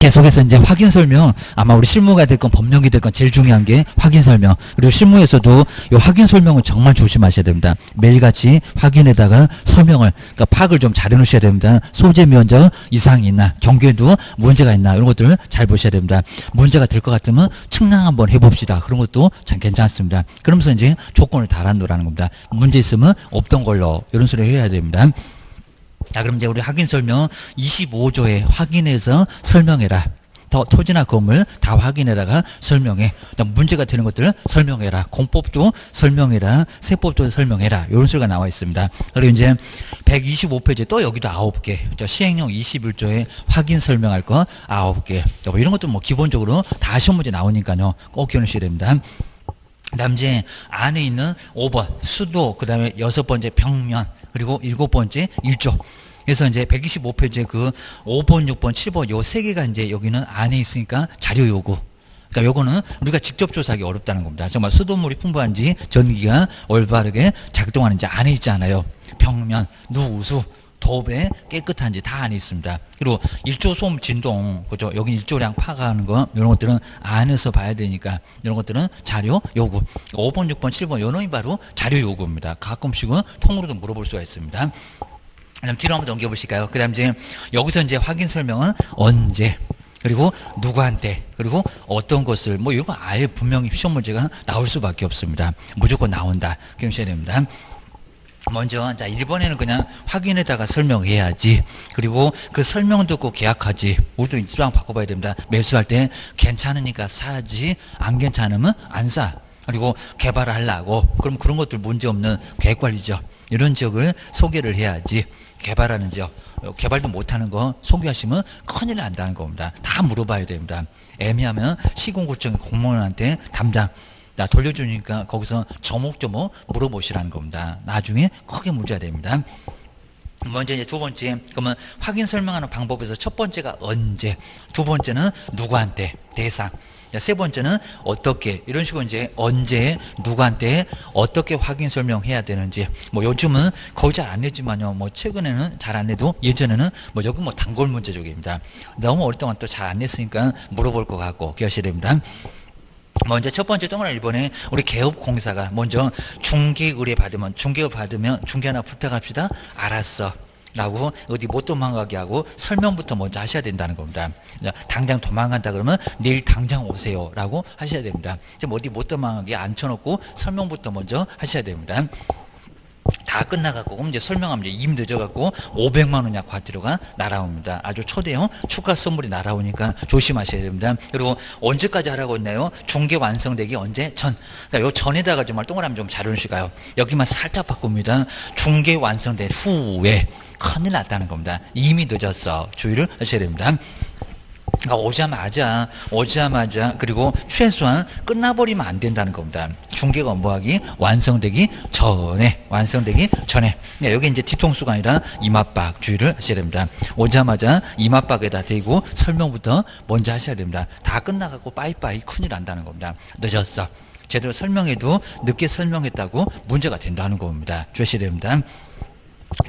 계속해서 이제 확인 설명, 아마 우리 실무가 됐건 법령이 됐건 제일 중요한 게 확인 설명. 그리고 실무에서도 이 확인 설명은 정말 조심하셔야 됩니다. 매일같이 확인에다가 설명을, 그러니까 파악을 좀 잘 해놓으셔야 됩니다. 소재 면적 이상이 있나, 경계도 문제가 있나, 이런 것들을 잘 보셔야 됩니다. 문제가 될 것 같으면 측량 한번 해봅시다. 그런 것도 참 괜찮습니다. 그러면서 이제 조건을 달아놓으라는 겁니다. 문제 있으면 없던 걸로, 이런 소리 해야 됩니다. 자, 그럼 이제 우리 확인 설명 25조에 확인해서 설명해라. 토지나 건물 다 확인해다가 설명해. 문제가 되는 것들을 설명해라. 공법도 설명해라. 세법도 설명해라. 이런 소리가 나와 있습니다. 그리고 이제 125페이지 또 여기도 9개. 시행령 21조에 확인 설명할 거 9개. 뭐 이런 것도 뭐 기본적으로 다 시험 문제 나오니까요. 꼭 기억하셔야 됩니다. 그 다음 이제 안에 있는 5번 수도, 그 다음에 6번째 벽면, 그리고 7번째 1조. 그래서 이제 125페이지에 그 5번, 6번, 7번 요 세 개가 이제 여기는 안에 있으니까 자료 요구. 그러니까 요거는 우리가 직접 조사하기 어렵다는 겁니다. 정말 수돗물이 풍부한지 전기가 올바르게 작동하는지 안에 있지 않아요. 벽면, 누수, 도배 깨끗한지 다 안에 있습니다. 그리고 1조 소음 진동, 그죠? 여기 1조량 파악하는 거, 이런 것들은 안에서 봐야 되니까, 이런 것들은 자료 요구. 5번, 6번, 7번, 요 놈이 바로 자료 요구입니다. 가끔씩은 통으로도 물어볼 수가 있습니다. 그다음 뒤로 한번 넘겨보실까요? 그 다음 이제 여기서 이제 확인 설명은 언제, 그리고 누구한테, 그리고 어떤 것을, 뭐 이거 아예 분명히 시험 문제가 나올 수밖에 없습니다. 무조건 나온다. 기억하셔야 됩니다. 먼저, 자, 1번에는 그냥 확인에다가 설명해야지. 그리고 그 설명 듣고 계약하지. 우리도 입장 바꿔봐야 됩니다. 매수할 때 괜찮으니까 사지, 안 괜찮으면 안 사. 그리고 개발을 하려고. 그럼 그런 것들 문제없는 계획관리죠. 이런 지역을 소개를 해야지. 개발하는 지역, 개발도 못하는 거 소개하시면 큰일 난다는 겁니다. 다 물어봐야 됩니다. 애매하면 시공구청 공무원한테 담당, 나 돌려주니까 거기서 조목조목 물어보시라는 겁니다. 나중에 크게 문제가 됩니다. 먼저 이제 두 번째, 그러면 확인 설명하는 방법에서 첫 번째가 언제, 두 번째는 누구한테, 대상. 세 번째는 어떻게, 이런 식으로 이제 언제, 누구한테, 어떻게 확인 설명해야 되는지. 뭐 요즘은 거의 잘 안 내지만요. 뭐 최근에는 잘 안 내도 예전에는 뭐 여기 뭐 단골 문제 쪽입니다. 너무 오랫동안 또 잘 안 냈으니까 물어볼 것 같고 기억하셔야 됩니다. 먼저 첫 번째 동그라미 1번에 우리 개업공사가 먼저 중개의뢰 받으면, 중개업 받으면 중개 하나 부탁합시다. 알았어. 라고 어디 못 도망가게 하고 설명부터 먼저 하셔야 된다는 겁니다. 당장 도망간다 그러면 내일 당장 오세요 라고 하셔야 됩니다. 지금 어디 못 도망가게 앉혀놓고 설명부터 먼저 하셔야 됩니다. 다 끝나갖고 그럼 이제 설명하면 이제 임 늦어갖고 500만 원 약 과태료가 날아옵니다. 아주 초대형 축하 선물이 날아오니까 조심하셔야 됩니다. 그리고 언제까지 하라고 했나요? 중개 완성되기 언제? 전. 그러니까 요 전에다가 정말 동그라미 좀 잘 해놓으실까요? 여기만 살짝 바꿉니다. 중개 완성된 후에 큰일 났다는 겁니다. 이미 늦었어. 주의를 하셔야 됩니다. 그러니까 오자마자 그리고 최소한 끝나버리면 안 된다는 겁니다. 중개가 뭐하기? 완성되기 전에. 네, 여기 이제 뒤통수가 아니라 이맛박 주의를 하셔야 됩니다. 오자마자 이맛박에다 대고 설명부터 먼저 하셔야 됩니다. 다 끝나갖고 빠이빠이 큰일 난다는 겁니다. 늦었어. 제대로 설명해도 늦게 설명했다고 문제가 된다는 겁니다. 주의하셔야 됩니다.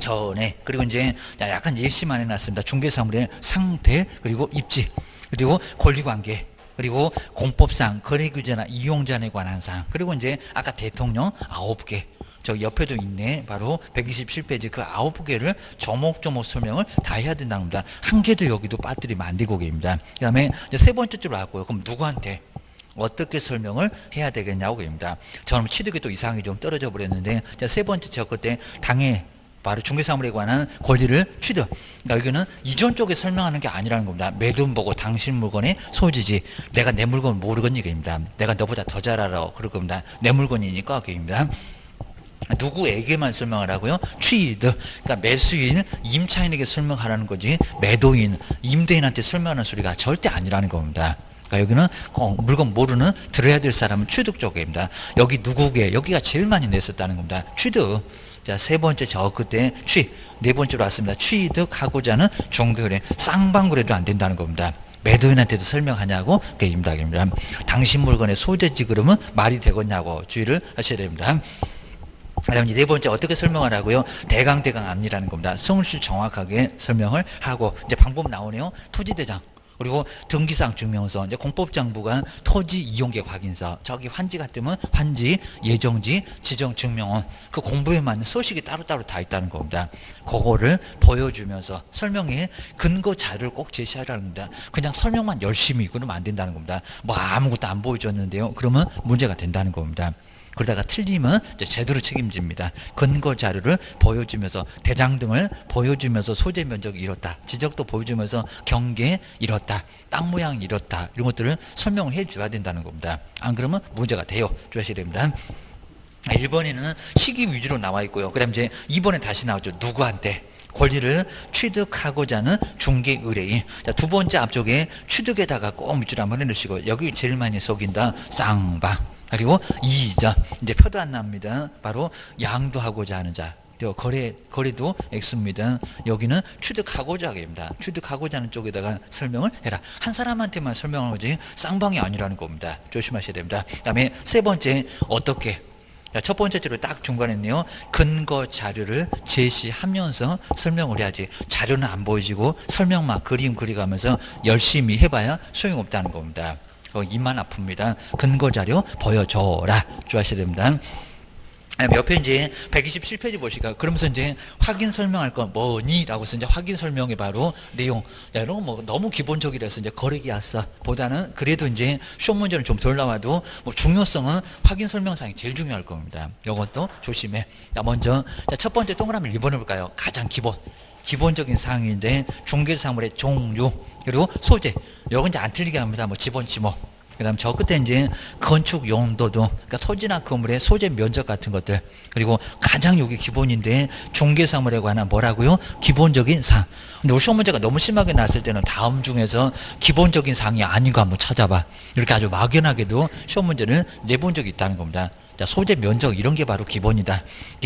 전에. 그리고 이제 약간 예시만 해놨습니다. 중개사물의 상태, 그리고 입지, 그리고 권리관계, 그리고 공법상 거래규제나 이용자에 관한 사항, 그리고 이제 아까 대통령 9개, 저 옆에도 있네. 바로 127페이지 그 9개를 조목조목 설명을 다 해야 된다는 겁니다. 한 개도 여기도 빠뜨리면 안 되고 계십니다. 그 다음에 세 번째 줄 나왔고요. 그럼 누구한테 어떻게 설명을 해야 되겠냐고 계십니다. 저는 취득이 또 이상이 좀 떨어져 버렸는데, 세 번째 저 그때 당해 바로 중개사물에 관한 권리를 취득. 그러니까 여기는 이전 쪽에 설명하는 게 아니라는 겁니다. 매돈 보고 당신 물건의 소지지. 내가 내 물건 모르건 얘기입니다. 내가 너보다 더 잘 알아. 그럴 겁니다. 내 물건이니까 그입니다. 누구에게만 설명하라고요? 취득. 그러니까 매수인, 임차인에게 설명하라는 거지 매도인, 임대인한테 설명하는 소리가 절대 아니라는 겁니다. 그러니까 여기는 물건 모르는 들어야 될 사람은 취득 쪽입니다. 여기 누구게, 여기가 제일 많이 냈었다는 겁니다. 취득. 자, 세 번째 저 그때 네 번째로 왔습니다. 취득하고자 하는 중개거래, 쌍방거래도 안 된다는 겁니다. 매도인한테도 설명하냐고 그입니다. 당신 물건의 소재지 그러면 말이 되겠냐고 주의를 하셔야 됩니다. 그다음 네 번째 어떻게 설명하라고요? 대강 아니라는 겁니다. 성실히 정확하게 설명을 하고 이제 방법 나오네요. 토지대장. 그리고 등기상 증명서, 이제 공법장부가 토지 이용객 확인서, 저기 환지 같으면 환지, 예정지, 지정 증명원, 그 공부에 맞는 서식이 따로따로 다 있다는 겁니다. 그거를 보여주면서 설명에 근거 자료를 꼭 제시하라는 겁니다. 그냥 설명만 열심히 그러면 안 된다는 겁니다. 뭐 아무것도 안 보여줬는데요, 그러면 문제가 된다는 겁니다. 그러다가 틀리면 이제 제대로 책임집니다. 근거 자료를 보여주면서 대장 등을 보여주면서 소재 면적이 이렇다, 지적도 보여주면서 경계 이렇다, 땅 모양 이렇다, 이런 것들을 설명을 해줘야 된다는 겁니다. 안 그러면 문제가 돼요. 주셔야 됩니다. 1번에는 시기 위주로 나와 있고요. 그 다음 이제 2번에 다시 나오죠. 누구한테 권리를 취득하고자 하는 중개 의뢰인. 자, 두 번째 앞쪽에 취득에다가 꼭 밑줄 한번 해놓으시고, 여기 제일 많이 속인다 쌍방, 그리고 이자, 이제 표도 안 납니다. 바로 양도하고자 하는 자, 거래도 X입니다. 여기는 취득하고자 하게입니다. 취득하고자 하는 쪽에다가 설명을 해라. 한 사람한테만 설명하지 쌍방이 아니라는 겁니다. 조심하셔야 됩니다. 그 다음에 세 번째, 어떻게. 자, 첫 번째 줄을 딱 중간에는요, 근거 자료를 제시하면서 설명을 해야지. 자료는 안 보여지고 설명만 그림 그려가면서 열심히 해봐야 소용없다는 겁니다. 입만 아픕니다. 근거 자료 보여줘라. 주하셔야 됩니다. 옆에 이제 127페이지 보시니까, 그러면서 이제 확인 설명할 건 뭐니? 라고 해서 이제 확인 설명의 바로 내용. 자, 이런 거 뭐 너무 기본적이라서 이제 거래계약서 보다는 그래도 이제 시험 문제는 좀 덜 나와도 뭐 중요성은 확인 설명상이 제일 중요할 겁니다. 이것도 조심해. 자, 먼저, 자, 첫 번째 동그라미 1번 해볼까요? 가장 기본적인 사항인데, 중개사물의 종류, 그리고 소재. 요건 이제 안 틀리게 합니다. 뭐 집어치모. 그 다음 저 끝에 이제 건축 용도도, 그러니까 토지나 건물의 소재 면적 같은 것들, 그리고 가장 여기 기본인데 중개사물에 관한 뭐라고요? 기본적인 사항. 근데 우리 시험 문제가 너무 심하게 났을 때는 다음 중에서 기본적인 사항이 아닌 거 한번 찾아봐. 이렇게 아주 막연하게도 시험 문제를 내본 적이 있다는 겁니다. 자, 소재 면적 이런 게 바로 기본이다.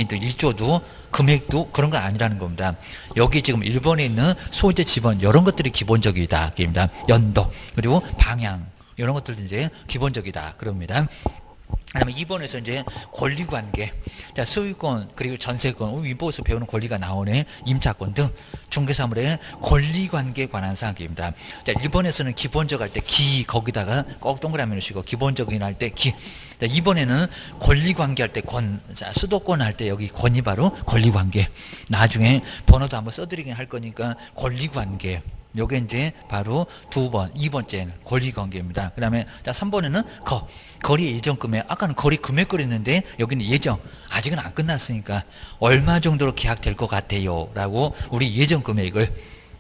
또 일조도 금액도 그런 건 아니라는 겁니다. 여기 지금 1번에 있는 소재 지번 이런 것들이 기본적이다. 입니다. 연도, 그리고 방향, 이런 것들도 이제 기본적이다. 그럽니다. 그다음에 2번에서 이제 권리관계, 자, 소유권 그리고 전세권, 위보에서 배우는 권리가 나오네. 임차권 등 중개사물의 권리관계에 관한 사항입니다. 자, 1번에서는 기본적 할 때 기, 거기다가 꼭 동그라미 넣으시고, 기본적인 할 때 기. 자, 2번에는 권리관계 할 때 권, 자, 수도권 할 때 여기 권이 바로 권리관계. 나중에 번호도 한번 써드리긴 할 거니까 권리관계. 요게 이제 바로 2번째 권리관계입니다. 그 다음에 자, 3번에는 거리 예정 금액. 아까는 거리 금액 그랬는데 여기는 예정. 아직은 안 끝났으니까 얼마 정도로 계약될 것 같아요 라고 우리 예정 금액을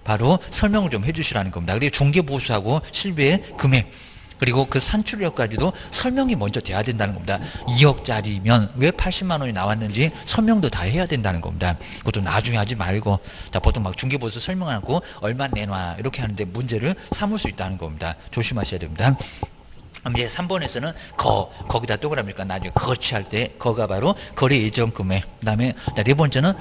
바로 설명을 좀 해주시라는 겁니다. 그리고 중개보수하고 실비의 금액, 그리고 그 산출력까지도 설명이 먼저 돼야 된다는 겁니다. 2억짜리면 왜 80만 원이 나왔는지 설명도 다 해야 된다는 겁니다. 그것도 나중에 하지 말고, 자, 보통 막 중개보수 설명하고 얼마 내놔 이렇게 하는데 문제를 삼을 수 있다는 겁니다. 조심하셔야 됩니다. 이제 3번에서는 거기다 동그라미니까 나중에 거치할 때 거가 바로 거래 예정 금액. 그다음에 네 번째는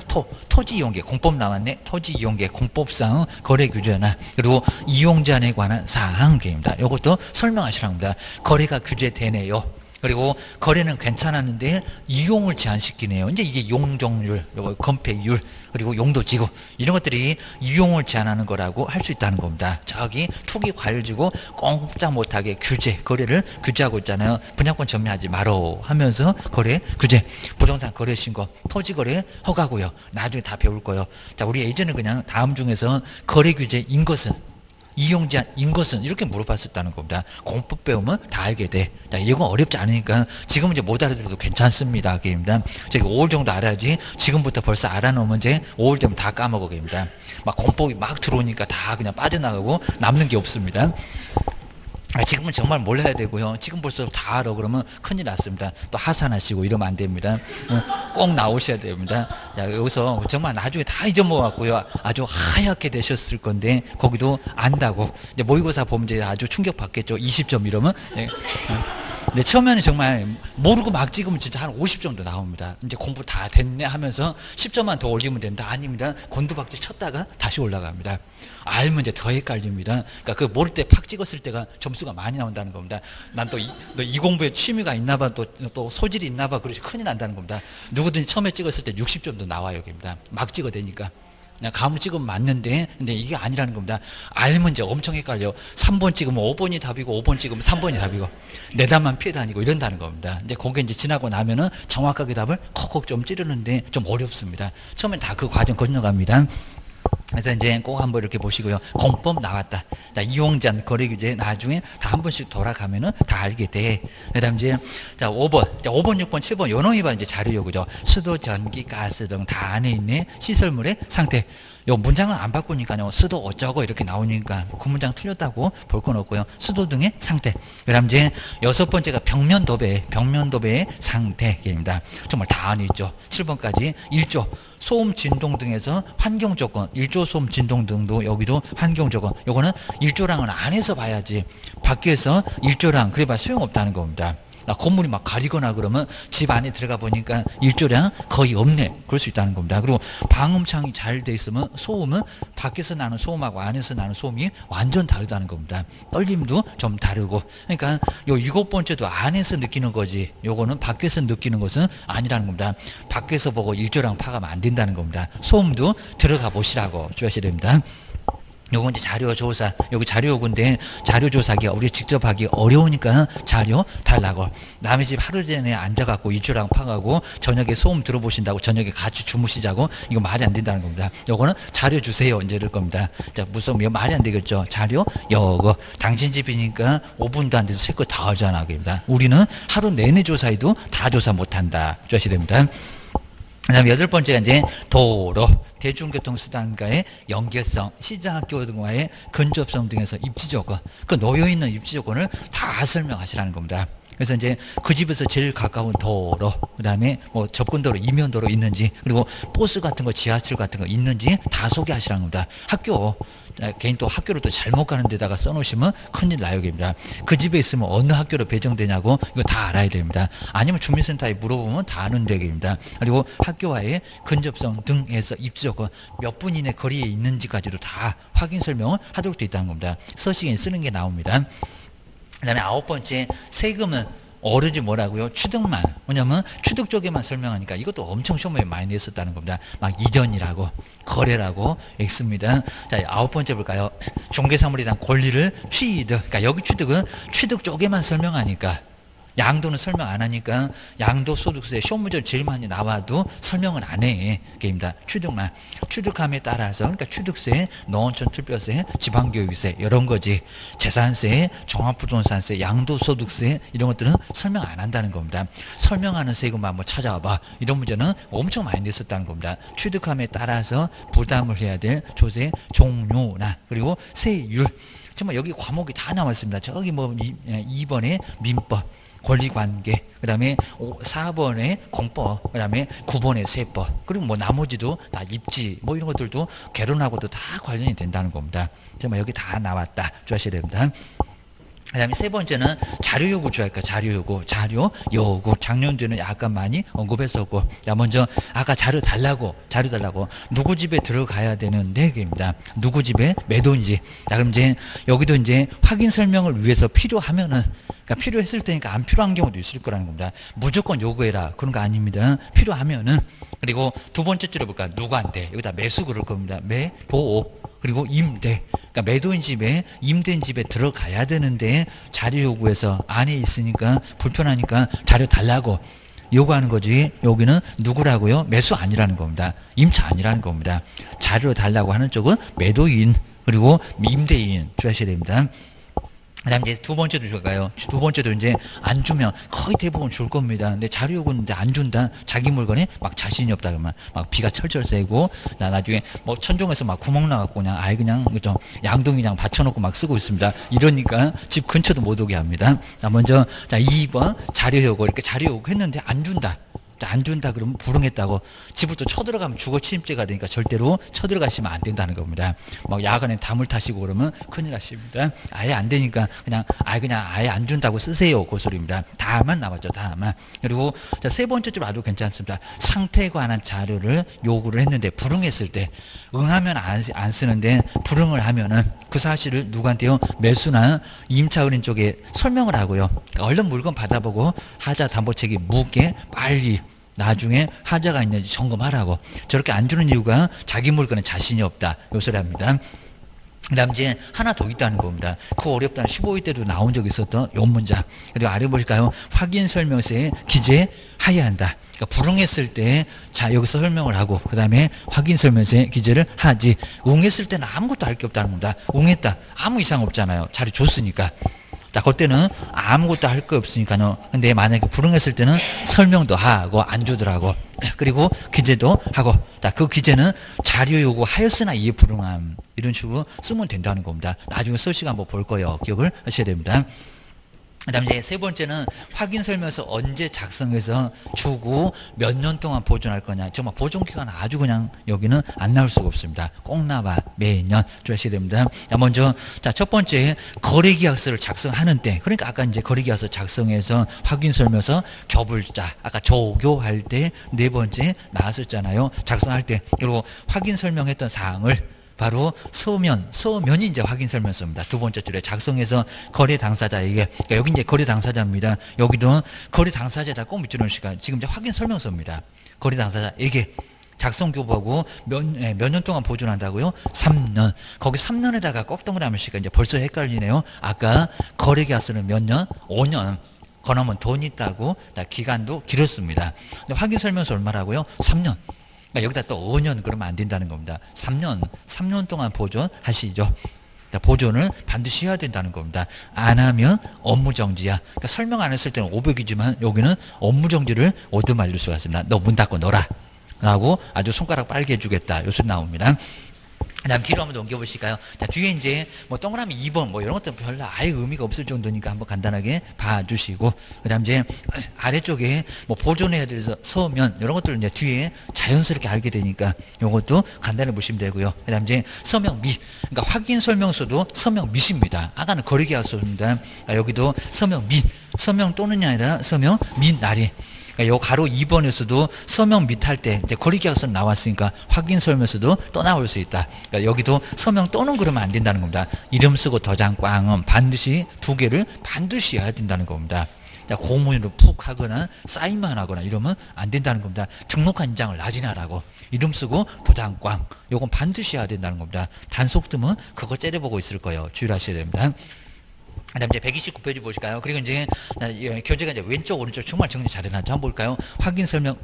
토지 이용계 공법 나왔네. 토지 이용계 공법상 거래 규제나 그리고 이용 제한에 관한 사항입니다. 이것도 설명하시라는 겁니다. 거래가 규제되네요. 그리고 거래는 괜찮았는데 이용을 제한시키네요. 이제 이게 용적률, 건폐율, 그리고 용도지구 이런 것들이 이용을 제한하는 거라고 할 수 있다는 겁니다. 저기 투기 과열지구 꼼짝 못하게 규제, 거래를 규제하고 있잖아요. 분양권 전매하지 말어 하면서 거래 규제, 부동산 거래 신고, 토지 거래 허가고요. 나중에 다 배울 거예요. 자, 우리 예전에 그냥 다음 중에서 거래 규제인 것은, 이용 제한인 것은 이렇게 물어봤었다는 겁니다. 공법 배우면 다 알게 돼. 자, 이건 어렵지 않으니까 지금 이제 못 알아들어도 괜찮습니다. 그입니다. 저기 5월 정도 알아야지. 지금부터 벌써 알아놓으면 이제 5월 되면 다 까먹어. 그입니다. 막 공법이 막 들어오니까 다 그냥 빠져나가고 남는 게 없습니다. 지금은 정말 몰라야 되고요. 지금 벌써 다 알아 그러면 큰일 났습니다. 또 하산하시고 이러면 안 됩니다. 꼭 나오셔야 됩니다. 자, 여기서 정말 나중에 다 잊어먹었고요. 아주 하얗게 되셨을 건데 거기도 안다고. 이제 모의고사 보면 이제 아주 충격 받겠죠. 20점 이러면. 네. 근데 처음에는 정말 모르고 막 찍으면 진짜 한 50 정도 나옵니다. 이제 공부 다 됐네 하면서 10점만 더 올리면 된다. 아닙니다. 곤두박질 쳤다가 다시 올라갑니다. 알면 이제 더 헷갈립니다. 그러니까 그 모를 때 팍 찍었을 때가 점수가 많이 나온다는 겁니다. 난 또 이 공부에 취미가 있나 봐, 또 소질이 있나 봐, 그러지 큰일 난다는 겁니다. 누구든지 처음에 찍었을 때 60점도 나와요. 여기입니다. 막 찍어대니까. 감을 찍으면 맞는데, 근데 이게 아니라는 겁니다. 알면 이제 엄청 헷갈려. 3번 찍으면 5번이 답이고, 5번 찍으면 3번이 답이고, 내 답만 피해 다니고 이런다는 겁니다. 이제 거기에 이제 지나고 나면은 정확하게 답을 콕콕 좀 찌르는데 좀 어렵습니다. 처음엔 다 그 과정 건너갑니다. 그래서 이제 꼭 한번 이렇게 보시고요. 공법 나왔다. 자, 이용잔 거래규제 나중에 다 한 번씩 돌아가면은 다 알게 돼. 그 다음 이제, 자, 5번. 자, 5번, 6번, 7번. 요 놈이 바로 이제 자료 요구죠. 수도, 전기, 가스 등 다 안에 있네. 시설물의 상태. 요 문장을 안 바꾸니까요. 수도 어쩌고 이렇게 나오니까 그 문장 틀렸다고 볼 건 없고요. 수도 등의 상태. 그 다음 이제 6번째가 벽면도배의 상태입니다. 정말 다 안에 있죠. 7번까지 1조. 소음, 진동 등에서 환경 조건, 1조 소음, 진동 등도 여기도 환경 조건. 요거는 1조랑은 안에서 봐야지. 밖에서 1조랑 그래봐 소용없다는 겁니다. 건물이 막 가리거나 그러면 집 안에 들어가 보니까 일조량 거의 없네. 그럴 수 있다는 겁니다. 그리고 방음창이 잘 돼 있으면 소음은 밖에서 나는 소음하고 안에서 나는 소음이 완전 다르다는 겁니다. 떨림도 좀 다르고. 그러니까 요 7번째도 안에서 느끼는 거지. 요거는 밖에서 느끼는 것은 아니라는 겁니다. 밖에서 보고 일조량 파가면 안 된다는 겁니다. 소음도 들어가 보시라고 주셔야 됩니다. 요건 이제 자료조사, 여기 자료요구인데 자료조사하기가 우리 직접 하기 어려우니까 자료 달라고. 남의 집 하루 전에 앉아갖고 일조량 파가고 저녁에 소음 들어보신다고 저녁에 같이 주무시자고 이거 말이 안 된다는 겁니다. 요거는 자료 주세요 이제 이럴 겁니다. 자, 무슨 말이 안 되겠죠. 자료 요거 당신 집이니까 5분도 안 돼서 새 거 다 하잖아. 그럽니다. 우리는 하루 내내 조사해도 다 조사 못한다. 주셔야 됩니다. 그 다음에 8번째가 이제 도로, 대중교통수단과의 연결성, 시장학교 등과의 근접성 등에서 입지조건, 그 놓여있는 입지조건을 다 설명하시라는 겁니다. 그래서 이제 그 집에서 제일 가까운 도로, 그 다음에 뭐 접근도로, 이면도로 있는지, 그리고 버스 같은 거, 지하철 같은 거 있는지 다 소개하시라는 겁니다. 학교, 개인 또 학교를 또 잘못 가는 데다가 써놓으시면 큰일 나요. 그 집에 있으면 어느 학교로 배정되냐고 이거 다 알아야 됩니다. 아니면 주민센터에 물어보면 다 아는 되겠습니다. 그리고 학교와의 근접성 등에서 입지조건 몇 분 이내 거리에 있는지까지도 다 확인 설명을 하도록 되어 있다는 겁니다. 서식에 쓰는 게 나옵니다. 그 다음에 9번째, 세금은 오로지 뭐라고요? 취득만. 왜냐면 취득 쪽에만 설명하니까 이것도 엄청 시험에 많이 냈었다는 겁니다. 막 이전이라고, 거래라고, X입니다. 자, 9번째 볼까요? 종계사물에 대한 권리를 취득. 그러니까 여기 취득은 취득 쪽에만 설명하니까. 양도는 설명 안 하니까 양도소득세 쇼문제로 제일 많이 나와도 설명을 안 해. 게임다. 취득만. 취득함에 따라서 그러니까 취득세, 농어촌 특별세, 지방교육세 이런 거지. 재산세, 종합부동산세, 양도소득세 이런 것들은 설명 안 한다는 겁니다. 설명하는 세금만 한번 찾아와봐. 이런 문제는 엄청 많이 냈었다는 겁니다. 취득함에 따라서 부담을 해야 될 조세 종류나 그리고 세율. 정말 여기 과목이 다 나와 있습니다. 저기 뭐 2번에 민법. 권리관계, 그 다음에 4번에 공법, 그 다음에 9번에 세법, 그리고 뭐 나머지도 다 입지, 뭐 이런 것들도 개론하고도 다 관련이 된다는 겁니다. 정말 여기 다 나왔다. 주하셔야 됩니다. 그 다음에 세 번째는 자료 요구 주할까? 자료 요구. 작년도에는 약간 많이 언급했었고. 자, 먼저 아까 자료 달라고. 누구 집에 들어가야 되는 내기입니다. 누구 집에 몇 돈인지. 자, 그럼 이제 여기도 이제 확인 설명을 위해서 필요하면은, 그러니까 필요했을 때니까 안 필요한 경우도 있을 거라는 겁니다. 무조건 요구해라. 그런 거 아닙니다. 필요하면은. 그리고 두 번째 줄에 볼까요? 누구한테. 여기다 매수 그럴 겁니다. 매도. 그리고 임대. 그러니까 매도인 집에 임대인 집에 들어가야 되는데 자료 요구해서 안에 있으니까 불편하니까 자료 달라고 요구하는 거지. 여기는 누구라고요? 매수 아니라는 겁니다. 임차 아니라는 겁니다. 자료 달라고 하는 쪽은 매도인 그리고 임대인 주셔야 됩니다. 그 다음에 이제 두 번째도 줄까요? 두 번째도 이제 안 주면 거의 대부분 줄 겁니다. 근데 자료 요구인데 안 준다? 자기 물건에 막 자신이 없다 그러면 막 비가 철철 새고 나중에 뭐 천정에서 막 구멍 나갖고 그냥 아예 그냥 좀 양동이랑 받쳐놓고 막 쓰고 있습니다. 이러니까 집 근처도 못 오게 합니다. 자, 먼저 자 2번 자료 요구 이렇게 자료 요구했는데 안 준다. 안 준다 그러면 불응했다고 집을 또 쳐들어가면 주거 침입죄가 되니까 절대로 쳐들어가시면 안 된다는 겁니다. 막 야간에 담을 타시고 그러면 큰일 나십니다. 아예 안 되니까 그냥 아예 안 준다고 쓰세요. 그 소리입니다. 다만 나왔죠. 다만. 그리고 자, 세 번째 줄 아주 괜찮습니다. 상태에 관한 자료를 요구를 했는데 불응했을 때 응하면 안 쓰는데 불응을 하면은 그 사실을 누구한테요? 매수나 임차은행 쪽에 설명을 하고요. 그러니까 얼른 물건 받아보고 하자 담보책이 묻게 빨리 나중에 하자가 있는지 점검하라고. 저렇게 안 주는 이유가 자기 물건에 자신이 없다. 요 소리 합니다. 그 다음 이제 하나 더 있다는 겁니다. 그 어렵다는 15위 때도 나온 적이 있었던 요 문장. 그리고 아래 보실까요? 확인 설명서에 기재하여야 한다. 그러니까 불응했을 때, 자, 여기서 설명을 하고, 그 다음에 확인 설명서에 기재를 하지. 응했을 때는 아무것도 할 게 없다는 겁니다. 응했다. 아무 이상 없잖아요. 자리 줬으니까. 자, 그때는 아무것도 할 거 없으니까요. 근데 만약에 불응했을 때는 설명도 하고 안 주더라고. 그리고 기재도 하고. 자, 그 기재는 자료 요구하였으나 이에 불응함. 이런 식으로 쓰면 된다는 겁니다. 나중에 서시가 한번 볼 거예요. 기억을 하셔야 됩니다. 그 다음에 이제 세 번째는 확인 설명서 언제 작성해서 주고 몇 년 동안 보존할 거냐. 정말 보존 기간 아주 그냥 여기는 안 나올 수가 없습니다. 꼭 나와. 매년 주셔야 됩니다. 자, 먼저, 자, 첫 번째, 거래계약서를 작성하는 때. 그러니까 아까 이제 거래계약서 작성해서 확인 설명서 겹을자. 아까 조교할 때 네 번째 나왔었잖아요. 작성할 때. 그리고 확인 설명했던 사항을 바로 서면이 이제 확인 설명서입니다. 두 번째 줄에 작성해서 거래 당사자에게, 그러니까 여기 이제 거래 당사자입니다. 여기도 거래 당사자에다 꼭 밑줄 넣으시니까 지금 이제 확인 설명서입니다. 거래 당사자에게 작성 교부하고 몇 년 동안 보존한다고요? 3년. 거기 3년에다가 꼭 동그라미시가 이제 벌써 헷갈리네요. 아까 거래 계약서는 몇 년? 5년. 그러면 돈 있다고 기간도 길었습니다. 근데 확인 설명서 얼마라고요? 3년. 그러니까 여기다 또 5년 그러면 안 된다는 겁니다. 3년 동안 보존하시죠. 보존을 반드시 해야 된다는 겁니다. 안 하면 업무정지야. 그러니까 설명 안 했을 때는 500이지만 여기는 업무정지를 얻어말릴 수가 있습니다. 너 문 닫고 놀아. 라고 아주 손가락 빨개 해주겠다. 요 소리 나옵니다. 그 다음 뒤로 한번 넘겨보실까요? 자, 뒤에 이제 뭐 동그라미 2번 뭐 이런 것들은 별로 아예 의미가 없을 정도니까 한번 간단하게 봐주시고, 그 다음 이제 아래쪽에 뭐 보존해야 돼서 서면 이런 것들을 이제 뒤에 자연스럽게 알게 되니까 이것도 간단히 보시면 되고요. 그 다음 이제 서명 미. 그러니까 확인 설명서도 서명 미입니다. 아까는 거래계약서입니다. 여기도 서명 미. 서명 또는이 아니라 서명 미 날이. 요 가로 2번에서도 서명 및 할 때 이제 거래계약서 나왔으니까 확인 설명서도 또 나올 수 있다. 그러니까 여기도 서명 또는 그러면 안 된다는 겁니다. 이름 쓰고 도장 꽝은 반드시 두 개를 반드시 해야 된다는 겁니다. 공문으로 푹 하거나 사인만 하거나 이러면 안 된다는 겁니다. 등록한 인장을 날인하라고. 이름 쓰고 도장 꽝. 요건 반드시 해야 된다는 겁니다. 단속 뜨면 그거 째려보고 있을 거예요. 주의하셔야 됩니다. 그 다음 이제 129페이지 보실까요? 그리고 이제 교재가 이제 왼쪽 오른쪽 정말 정리 잘 해놨죠. 한번 볼까요? 확인 설명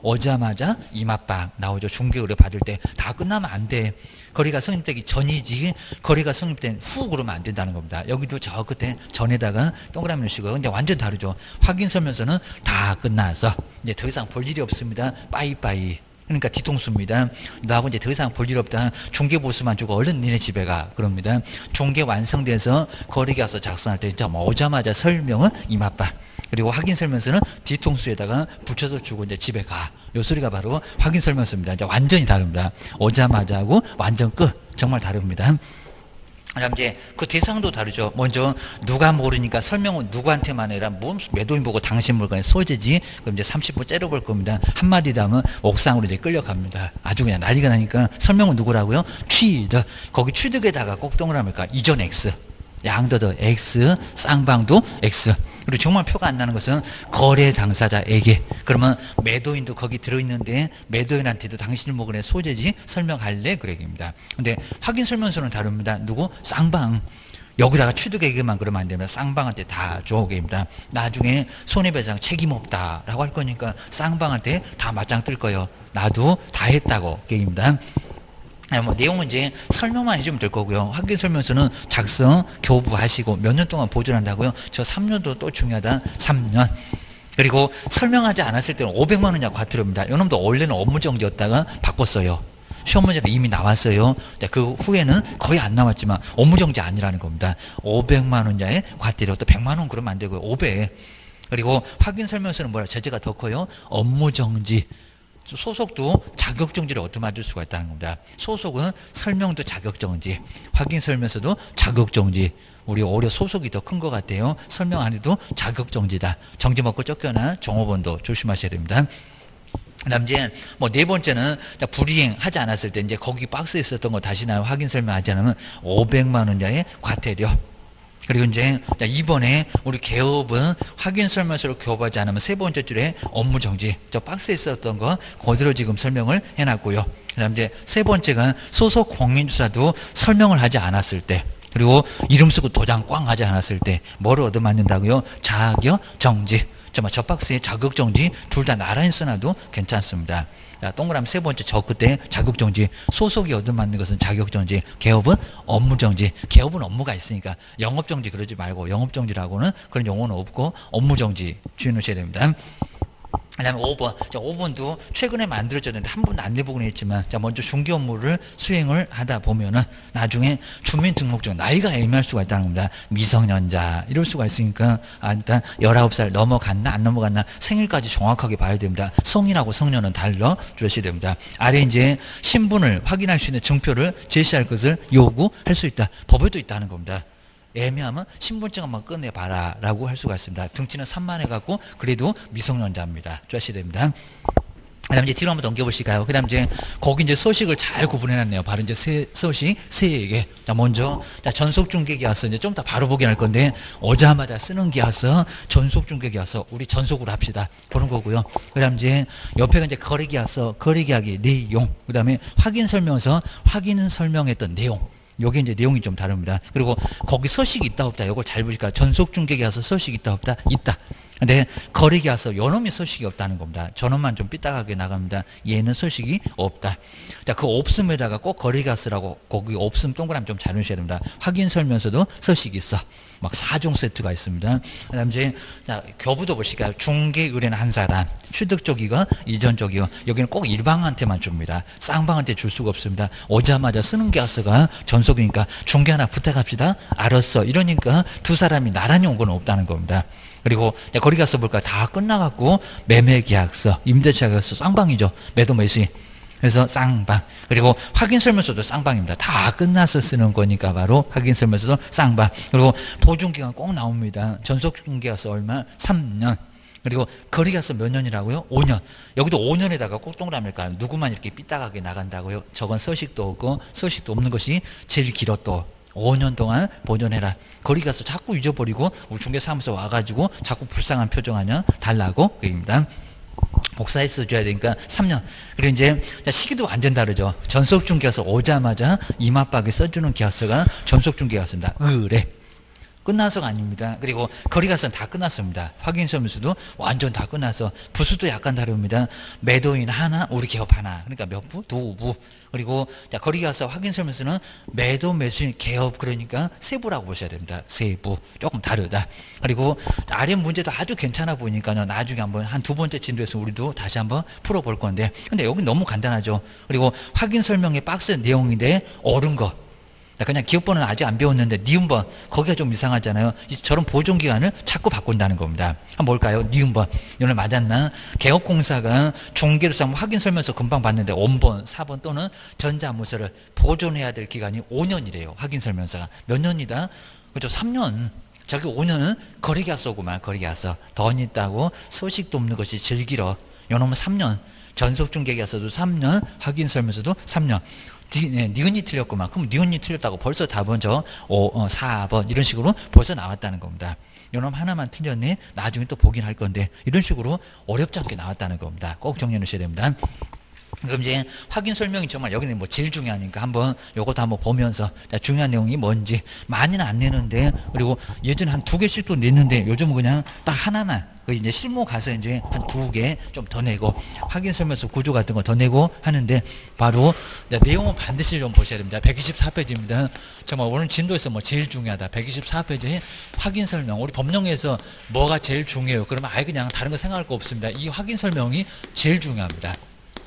오자마자 이맛박 나오죠. 중개 의뢰 받을 때 다 끝나면 안 돼. 거래가 성립되기 전이지 거래가 성립된 후 그러면 안 된다는 겁니다. 여기도 저 끝에 전에다가 동그라미 넣으시고요. 근데 완전 다르죠. 확인 설명서는 다 끝나서 이제 더 이상 볼 일이 없습니다. 빠이빠이. 그러니까 뒤통수입니다. 너하고 이제 더 이상 볼 일 없다. 중개보수만 주고 얼른 니네 집에 가. 그럽니다. 중개 완성돼서 거래계약서 작성할 때 진짜 뭐 오자마자 설명은 이맛바. 그리고 확인 설명서는 뒤통수에다가 붙여서 주고 이제 집에 가. 요 소리가 바로 확인 설명서입니다. 이제 완전히 다릅니다. 오자마자하고 완전 끝. 정말 다릅니다. 그다음 이제 그 대상도 다르죠. 먼저 누가 모르니까 설명은 누구한테만 해라. 매도인 보고 당신 물건의 소재지. 그럼 이제 30분 째려볼 겁니다. 한마디 더 하면 옥상으로 이제 끌려갑니다. 아주 그냥 난리가 나니까 설명은 누구라고요? 취득. 거기 취득에다가 꼭 동그라미일까? 이전 X. 양도도 X, 쌍방도 X. 그리고 정말 표가 안 나는 것은 거래 당사자에게. 그러면 매도인도 거기 들어있는데 매도인한테도 당신의 물건의 소재지 설명할래? 그 얘기입니다. 근데 확인 설명서는 다릅니다. 누구? 쌍방. 여기다가 취득에게만 그러면 안 됩니다. 쌍방한테 다 줘. 얘기입니다. 나중에 손해배상 책임 없다라고 할 거니까 쌍방한테 다 맞짱 뜰 거예요. 나도 다 했다고. 얘기입니다. 뭐 내용은 이제 설명만 해주면 될 거고요. 확인 설명서는 작성, 교부하시고 몇 년 동안 보존한다고요. 저 3년도 또 중요하다. 3년. 그리고 설명하지 않았을 때는 500만 원이냐 과태료입니다. 이놈도 원래는 업무정지였다가 바꿨어요. 시험 문제가 이미 나왔어요. 그 후에는 거의 안 나왔지만 업무정지 아니라는 겁니다. 500만 원자의 과태료. 또 100만 원 그러면 안 되고요. 500. 그리고 확인 설명서는 뭐라 제재가 더 커요. 업무정지. 소속도 자격정지를 얻어맞을 수가 있다는 겁니다. 소속은 설명도 자격정지, 확인 설명서도 자격정지. 우리 오히려 소속이 더 큰 것 같아요. 설명 안 해도 자격정지다. 정지 먹고 쫓겨나 종업원도 조심하셔야 됩니다. 그다음 이제 뭐 네 번째는 불이행하지 않았을 때 이제 거기 박스에 있었던 거 다시 나 확인 설명하지 않으면 500만 원자의 과태료. 그리고 이제 이번에 우리 개업은 확인 설명서를 교부하지 않으면 세 번째 줄에 업무 정지, 저 박스에 썼던 거 그대로 지금 설명을 해놨고요. 그다음 이제 세 번째가 소속 공인주사도 설명을 하지 않았을 때, 그리고 이름 쓰고 도장 꽝 하지 않았을 때 뭐를 얻어맞는다고요? 자격 정지. 저 박스에 자격 정지 둘 다 나란히 써놔도 괜찮습니다. 동그라미 세 번째 저 끝에 자격정지, 소속이 얻어맞는 것은 자격정지, 개업은 업무정지. 개업은 업무가 있으니까 영업정지 그러지 말고 영업정지라고는 그런 용어는 없고 업무정지 주의하셔야 됩니다. 그 다음에 5번. 5번도 최근에 만들어졌는데 한 번도 안 내보긴 했지만, 먼저 중개 업무를 수행을 하다 보면은 나중에 주민등록증 나이가 애매할 수가 있다는 겁니다. 미성년자 이럴 수가 있으니까 일단 19살 넘어갔나 안 넘어갔나 생일까지 정확하게 봐야 됩니다. 성인하고 성년은 달러 주셔야 됩니다. 아래 이제 신분을 확인할 수 있는 증표를 제시할 것을 요구할 수 있다. 법에도 있다는 겁니다. 애매하면 신분증 한번 꺼내봐라 라고 할 수가 있습니다. 등치는 산만해갖고 그래도 미성년자입니다. 주셔야 됩니다. 그 다음 이제 뒤로 한번 넘겨보실까요? 그 다음 이제 거기 이제 서식을 잘 구분해놨네요. 바로 이제 서식 세 개. 자, 먼저, 전속중개계약서 이제 좀 더 바로 보긴 할 건데, 오자마자 쓰는 계약서, 전속중개계약서, 우리 전속으로 합시다. 그런 거고요. 그 다음 이제 옆에가 이제 거래계약서, 거래계약의 내용. 그 다음에 확인설명서, 확인 설명했던 내용. 요게 이제 내용이 좀 다릅니다. 그리고 거기 서식이 있다 없다 요걸 잘 보실까요? 전속중개계약서 서식이 있다 없다? 있다. 근데 거래계약서 요놈이 서식이 없다는 겁니다. 저놈만 좀 삐딱하게 나갑니다. 얘는 서식이 없다. 자, 그 없음에다가 꼭 거래계약서라고 거기 없음 동그라미 좀 잘 넣으셔야 됩니다. 확인설명서도 서식이 있어. 막 4종 세트가 있습니다. 그 다음 이제 교부도 보실까요? 중개 의뢰는 한 사람, 취득 쪽이고 이전 쪽이고, 여기는 꼭 일방한테만 줍니다. 쌍방한테 줄 수가 없습니다. 오자마자 쓰는 계약서가 전속이니까 중개 하나 부탁합시다. 알았어. 이러니까 두 사람이 나란히 온 건 없다는 겁니다. 그리고 거래계약서 볼까요? 다 끝나갖고 매매계약서, 임대차계약서 쌍방이죠. 매도 매수인. 그래서 쌍방. 그리고 확인설명서도 쌍방입니다. 다 끝나서 쓰는 거니까 바로 확인설명서도 쌍방. 그리고 보증기간 꼭 나옵니다. 전속중개계약서 얼마? 3년. 그리고 거래계약서 몇 년이라고요? 5년. 여기도 5년에다가 꼭 동그라미일까요? 누구만 이렇게 삐딱하게 나간다고요? 저건 서식도 없고 서식도 없는 것이 제일 길어 또. 5년 동안 보존해라. 거래계약서 자꾸 잊어버리고 우리 중개사무소 와가지고 자꾸 불쌍한 표정하냐 달라고 그 얘기입니다. 복사해서 줘야 되니까 3년. 그리고 이제 시기도 완전 다르죠. 전속중개계약서 오자마자 이마박에 써주는 계약서가 전속중개계약서입니다. 의뢰. 끝나서가 아닙니다. 그리고 거래계약서는 다 끝났습니다. 확인설명서도 완전 다 끝나서 부수도 약간 다릅니다. 매도인 하나, 우리 개업 하나. 그러니까 몇 부? 두 부. 그리고 거래계약서 확인설명서는 매도, 매수인, 개업 그러니까 세 부라고 보셔야 됩니다. 세 부. 조금 다르다. 그리고 아래 문제도 아주 괜찮아 보이니까요. 나중에 한번 한 두 번째 진도에서 우리도 다시 한번 풀어볼 건데, 근데 여기 너무 간단하죠. 그리고 확인설명의 박스 내용인데 옳은 거. 그냥 기업번호는 아직 안 배웠는데 니은번 거기가 좀 이상하잖아요. 저런 보존기간을 자꾸 바꾼다는 겁니다. 한번 볼까요? 니은번 오늘 맞았나? 개업공사가 중개로서 확인설명서 금방 봤는데 5번, 4번 또는 전자무서를 보존해야 될 기간이 5년이래요. 확인설명서가 몇 년이다? 그렇죠? 3년. 저기 5년은 거래계약서구만. 거래계약서 더 있다고 서식도 없는 것이 제일 길어. 요놈은 3년. 전속중개계약서도 3년, 확인설명서도 3년. 니은이 틀렸구만. 그럼 니은이 틀렸다고 벌써 답은 4번 이런 식으로 벌써 나왔다는 겁니다. 요놈 하나만 틀렸네. 나중에 또 보긴 할 건데 이런 식으로 어렵지 않게 나왔다는 겁니다. 꼭 정리해 놓으셔야 됩니다. 그럼 이제 확인 설명이 정말 여기는 뭐 제일 중요하니까 한번 요것도 한번 보면서 중요한 내용이 뭔지 많이는 안 내는데, 그리고 예전에 한 2개씩도 냈는데 요즘은 그냥 딱 하나만, 그 이제 실무 가서 이제 한 2개 좀 더 내고 확인 설명서 구조 같은 거 더 내고 하는데, 바로 내용은 반드시 좀 보셔야 됩니다. 124페이지입니다. 정말 오늘 진도에서 뭐 제일 중요하다. 124페이지에 확인 설명. 우리 법령에서 뭐가 제일 중요해요? 그러면 아예 그냥 다른 거 생각할 거 없습니다. 이 확인 설명이 제일 중요합니다.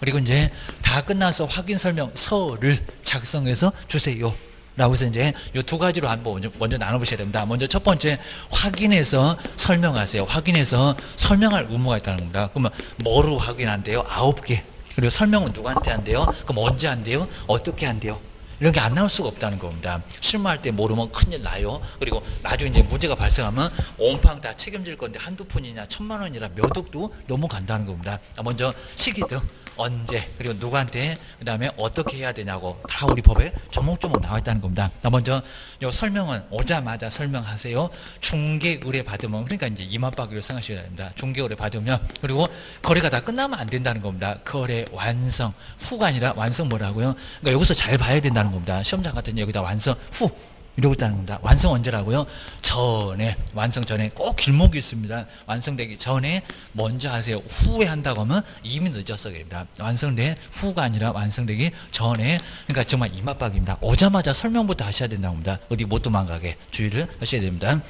그리고 이제 다 끝나서 확인 설명서를 작성해서 주세요. 라고 해서 이제 이 두 가지로 한번 먼저 나눠보셔야 됩니다. 먼저 첫 번째, 확인해서 설명하세요. 확인해서 설명할 의무가 있다는 겁니다. 그러면 뭐로 확인한대요? 9개. 그리고 설명은 누구한테 한대요? 그럼 언제 한대요? 어떻게 한대요? 이런 게 안 나올 수가 없다는 겁니다. 실무할 때 모르면 큰일 나요. 그리고 나중에 이제 문제가 발생하면 온팡 다 책임질 건데 한두 푼이냐 1,000만 원이라 몇 억도 넘어간다는 겁니다. 먼저 시기등 언제 그리고 누구한테 그다음에 어떻게 해야 되냐고 다 우리 법에 조목조목 나와 있다는 겁니다. 먼저 요 설명은 오자마자 설명하세요. 중개 의뢰 받으면 그러니까 이제 임합박으로 생각하셔야 됩니다. 중개 의뢰 받으면 그리고 거래가 다 끝나면 안 된다는 겁니다. 거래 완성 후가 아니라 완성 뭐라고요? 그러니까 여기서 잘 봐야 된다는 겁니다. 시험장 같은 여기다 완성 후 이러고 있다는 겁니다. 완성 언제라고요? 전에, 완성 전에 꼭 길목이 있습니다. 완성되기 전에 먼저 하세요. 후에 한다고 하면 이미 늦었어. 됩니다. 완성된 후가 아니라 완성되기 전에, 그러니까 정말 임합박입니다. 오자마자 설명부터 하셔야 된다고 합니다. 어디 못 도망가게 주의를 하셔야 됩니다.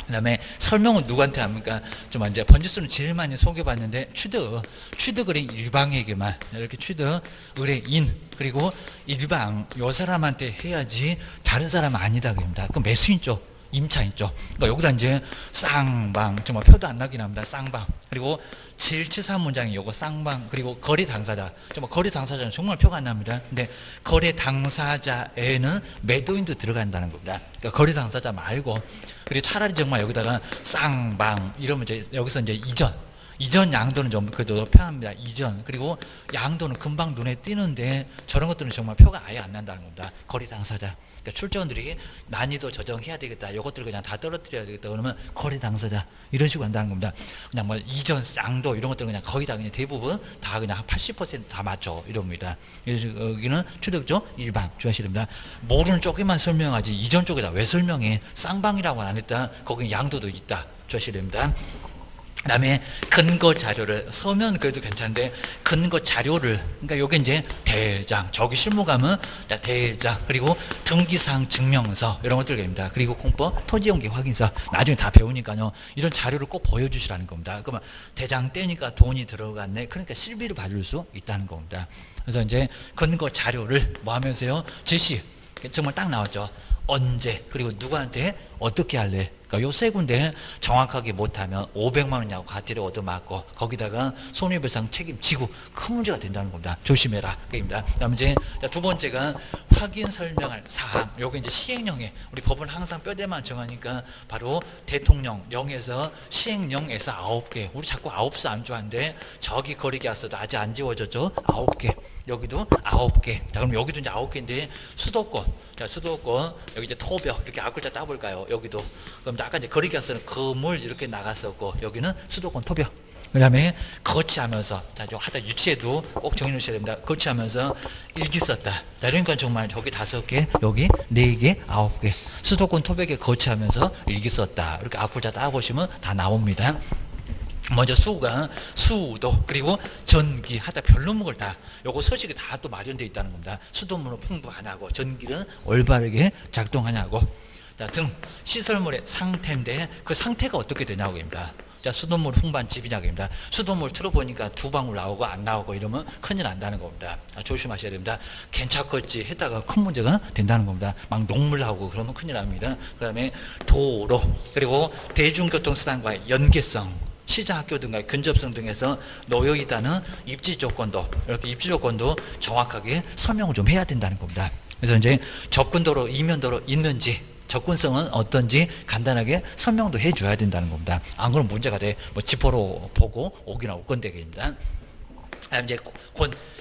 그 다음에 설명은 누구한테 합니까? 좀 이제 번지수는 제일 많이 소개받는데 취득 의뢰 일방에게만 이렇게 취득 의뢰인 그리고 일방 요 사람한테 해야지 다른 사람은 아니다 그럽니다. 그 매수인 쪽 임차인 쪽 그러니까 여기다 이제 쌍방 정말 표도 안 나긴 합니다. 쌍방 그리고 제일 치사한 문장이 요거 쌍방 그리고 거래 당사자 정말 거래 당사자는 정말 표가 안 납니다. 근데 거래 당사자에는 매도인도 들어간다는 겁니다. 그러니까 거래 당사자 말고 그리고 차라리 정말 여기다가 쌍방 이러면 이제 여기서 이제 이전 양도는 좀 그래도 편합니다. 이전 그리고 양도는 금방 눈에 띄는데 저런 것들은 정말 표가 아예 안 난다는 겁니다. 거래 당사자 그러니까 출제원들이 난이도 조정해야 되겠다. 이것들 그냥 다 떨어뜨려야 되겠다. 그러면 거래 당사자 이런 식으로 한다는 겁니다. 그냥 뭐 이전 양도 이런 것들 그냥 거의 다 그냥 대부분 다 그냥 한 80% 다 맞죠. 이럽니다. 여기는 취득적 일방 주의하셔야 됩니다. 모르는 쪽에만 설명하지 이전 쪽에다 왜 설명해? 쌍방이라고 안 했다. 거기 양도도 있다. 주의하셔야 됩니다. 그 다음에 근거 자료를 서면 그래도 괜찮은데 근거 자료를 그러니까 요게 이제 대장 저기 실무감은 대장 그리고 등기사항 증명서 이런 것들입니다. 그리고 공법 토지용기 확인서 나중에 다 배우니까요 이런 자료를 꼭 보여주시라는 겁니다. 그러면 대장 떼니까 돈이 들어갔네 그러니까 실비를 받을 수 있다는 겁니다. 그래서 이제 근거 자료를 뭐 하면서요 제시 정말 딱 나왔죠. 언제 그리고 누구한테 어떻게 할래? 그러니까 요 세 군데 정확하게 못하면 500만 원이라고 과태료 얻어맞고 거기다가 손해배상 책임지고 큰 문제가 된다는 겁니다. 조심해라. 그입니다. 그다음에 이제 두 번째가 확인 설명할 사항. 요게 이제 시행령에 우리 법은 항상 뼈대만 정하니까 바로 대통령령에서 시행령에서 9개. 우리 자꾸 9수 안 좋아하는데 저기 거리계약서도 아직 안 지워졌죠. 9개. 여기도 9개. 자, 그럼 여기도 이제 9개인데 수도권. 자, 수도권 여기 이제 토벽 이렇게 앞글자 따볼까요? 여기도. 그럼 아까 이제 거리계약서는 건물 이렇게 나갔었고 여기는 수도권 토벽. 그다음에 거치하면서 자, 좀 하다 유치해도 꼭 정해 놓으셔야 됩니다. 거치하면서 일기 썼다. 자, 그러니까 정말 저기 5개, 여기 4개, 9개. 수도권 토백에 거치하면서 일기 썼다. 이렇게 앞글자 따보시면 다 나옵니다. 먼저 수도 그리고 전기 하다 별로목을 다 요거 서식이 다 또 마련되어 있다는 겁니다. 수도물은 풍부하냐고 전기는 올바르게 작동하냐고 자, 등 시설물의 상태인데 그 상태가 어떻게 되냐고 입니다. 자, 수돗물 풍부한 집이냐고 입니다. 수돗물 틀어보니까 2방울 나오고 안 나오고 이러면 큰일 난다는 겁니다. 조심하셔야 됩니다. 괜찮겠지 했다가 큰 문제가 된다는 겁니다. 막 녹물 나오고 그러면 큰일 납니다. 그 다음에 도로 그리고 대중교통수단과의 연계성 시장 학교 등과의 근접성 등에서 놓여 있다는 입지 조건도 이렇게 입지 조건도 정확하게 설명을 좀 해야 된다는 겁니다. 그래서 이제 접근도로 이면도로 있는지 접근성은 어떤지 간단하게 설명도 해줘야 된다는 겁니다. 안 그러면 문제가 돼. 뭐 지포로 보고 오기나 오건대기입니다. 이제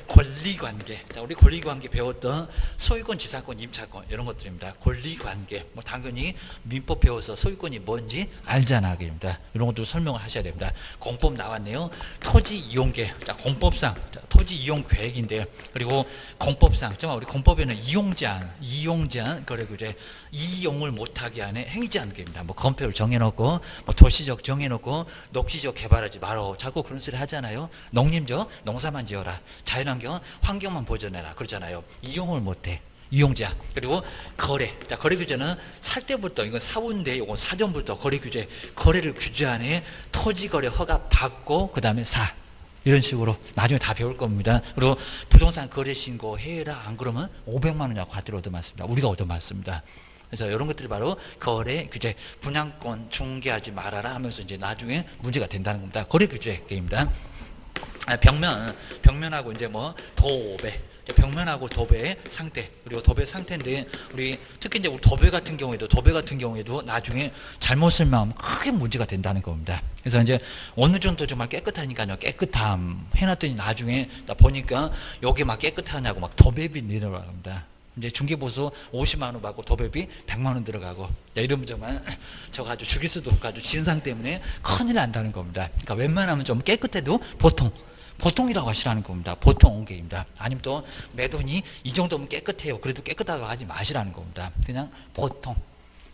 권리관계. 자, 우리 권리관계 배웠던 소유권, 지상권, 임차권 이런 것들입니다. 권리관계. 뭐 당연히 민법 배워서 소유권이 뭔지 알잖아, 그입니다. 이런 것도 설명을 하셔야 됩니다. 공법 나왔네요. 토지 이용계. 자, 공법상 토지 이용 계획인데요. 그리고 공법상 정말 우리 공법에는 이용 제한 거래 규제 이용을 못하게 하는 행위 제한계입니다. 뭐 건폐율 정해놓고 뭐 도시적 정해놓고 녹지적 개발하지 말어. 자꾸 그런 소리 하잖아요. 농림적 농사만 지어라. 자연환경 환경만 보존해라. 그러잖아요. 이용을 못해. 이용자 그리고 거래. 자, 거래 규제는 살 때부터 이건 사후인데 이건 사전부터 거래 규제 거래를 규제하는 토지 거래 허가 받고 그 다음에 사. 이런 식으로 나중에 다 배울 겁니다. 그리고 부동산 거래 신고 해라. 안 그러면 500만 원이라고 과태료 얻어맞습니다. 우리가 얻어맞습니다. 그래서 이런 것들이 바로 거래 규제, 분양권 중개하지 말아라 하면서 이제 나중에 문제가 된다는 겁니다. 거래 규제 게임입니다. 벽면하고 이제 뭐 도배. 벽면하고 도배의 상태, 그리고 도배 상태인데, 우리 특히 이제 우리 도배 같은 경우에도 나중에 잘못 설명하면 크게 문제가 된다는 겁니다. 그래서 이제 어느 정도 정말 깨끗하니까요, 깨끗함 해놨더니 나중에 보니까 여기 막 깨끗하냐고 막 도배비 내려고 합니다. 이제 중개보수 50만 원 받고 도배비 100만 원 들어가고, 이러면 정말 저거 아주 죽일 수도 없고 아주 진상 때문에 큰일 난다는 겁니다. 그러니까 웬만하면 좀 깨끗해도 보통이라고 하시라는 겁니다. 보통 온게입니다. 아니면 또 매돈이 이 정도면 깨끗해요. 그래도 깨끗하다고 하지 마시라는 겁니다. 그냥 보통.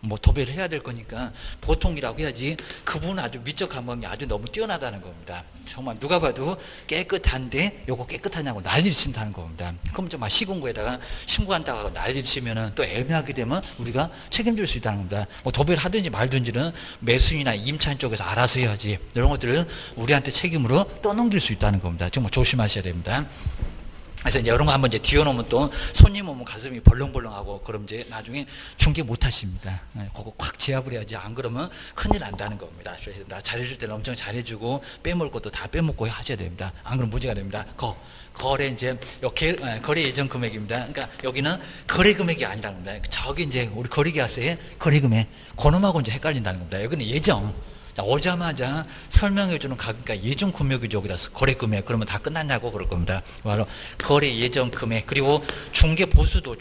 뭐 도배를 해야 될 거니까 보통이라고 해야지, 그분은 아주 미적 감각이 아주 너무 뛰어나다는 겁니다. 정말 누가 봐도 깨끗한데 요거 깨끗하냐고 난리를 친다는 겁니다. 그럼 정말 시군구에다가 신고한다고 하고 난리를 치면은 또 애매하게 되면 우리가 책임질 수 있다는 겁니다. 뭐 도배를 하든지 말든지는 매수인이나 임차인 쪽에서 알아서 해야지, 이런 것들은 우리한테 책임으로 떠넘길 수 있다는 겁니다. 정말 조심하셔야 됩니다. 그래서 이제 이런 거 한번 이제 뒤어놓으면 또 손님 오면 가슴이 벌렁벌렁하고, 그럼 이제 나중에 중개 못 하십니다. 그거 콱 제압을 해야지, 안 그러면 큰일 난다는 겁니다. 나 잘해줄 때는 엄청 잘해주고 빼먹을 것도 다 빼먹고 하셔야 됩니다. 안 그러면 문제가 됩니다. 거래 이제 거래 예정 금액입니다. 그러니까 여기는 거래 금액이 아니라는 겁니다. 저기 이제 우리 거래계약서의 거래 금액, 그놈하고 이제 헷갈린다는 겁니다. 여기는 예정. 오자마자 설명해주는 가격과 예정 금액이죠. 여기라서 거래 금액, 그러면 다 끝났냐고 그럴 겁니다. 바로 거래 예정 금액, 그리고 중개 보수도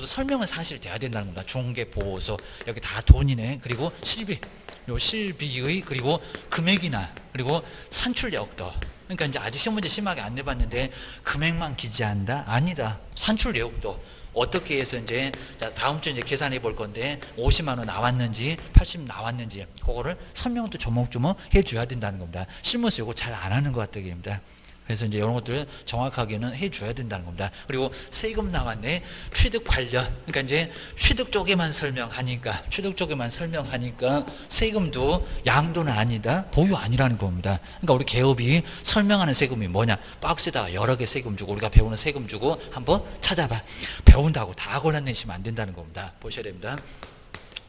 설명은 사실 돼야 된다는 겁니다. 중개 보수, 여기 다 돈이네. 그리고 실비의 그리고 금액이나, 그리고 산출력도. 그러니까 이제 아직 시험 문제 심하게 안 내봤는데 금액만 기재한다? 아니다. 산출 내역도 어떻게 해서 이제 다음 주에 이제 계산해 볼 건데 50만 원 나왔는지 80 나왔는지 그거를 설명도 조목조목 해줘야 된다는 겁니다. 실무에서 이거 잘 안 하는 것 같다기입니다. 그래서 이제 이런 것들을 정확하게는 해줘야 된다는 겁니다. 그리고 세금 나왔네. 취득 관련. 그러니까 이제 취득 쪽에만 설명하니까 세금도 양도는 아니다, 보유 아니라는 겁니다. 그러니까 우리 개업이 설명하는 세금이 뭐냐? 박스에다가 여러 개 세금 주고, 우리가 배우는 세금 주고 한번 찾아봐. 배운다고 다 골라내시면 안 된다는 겁니다. 보셔야 됩니다.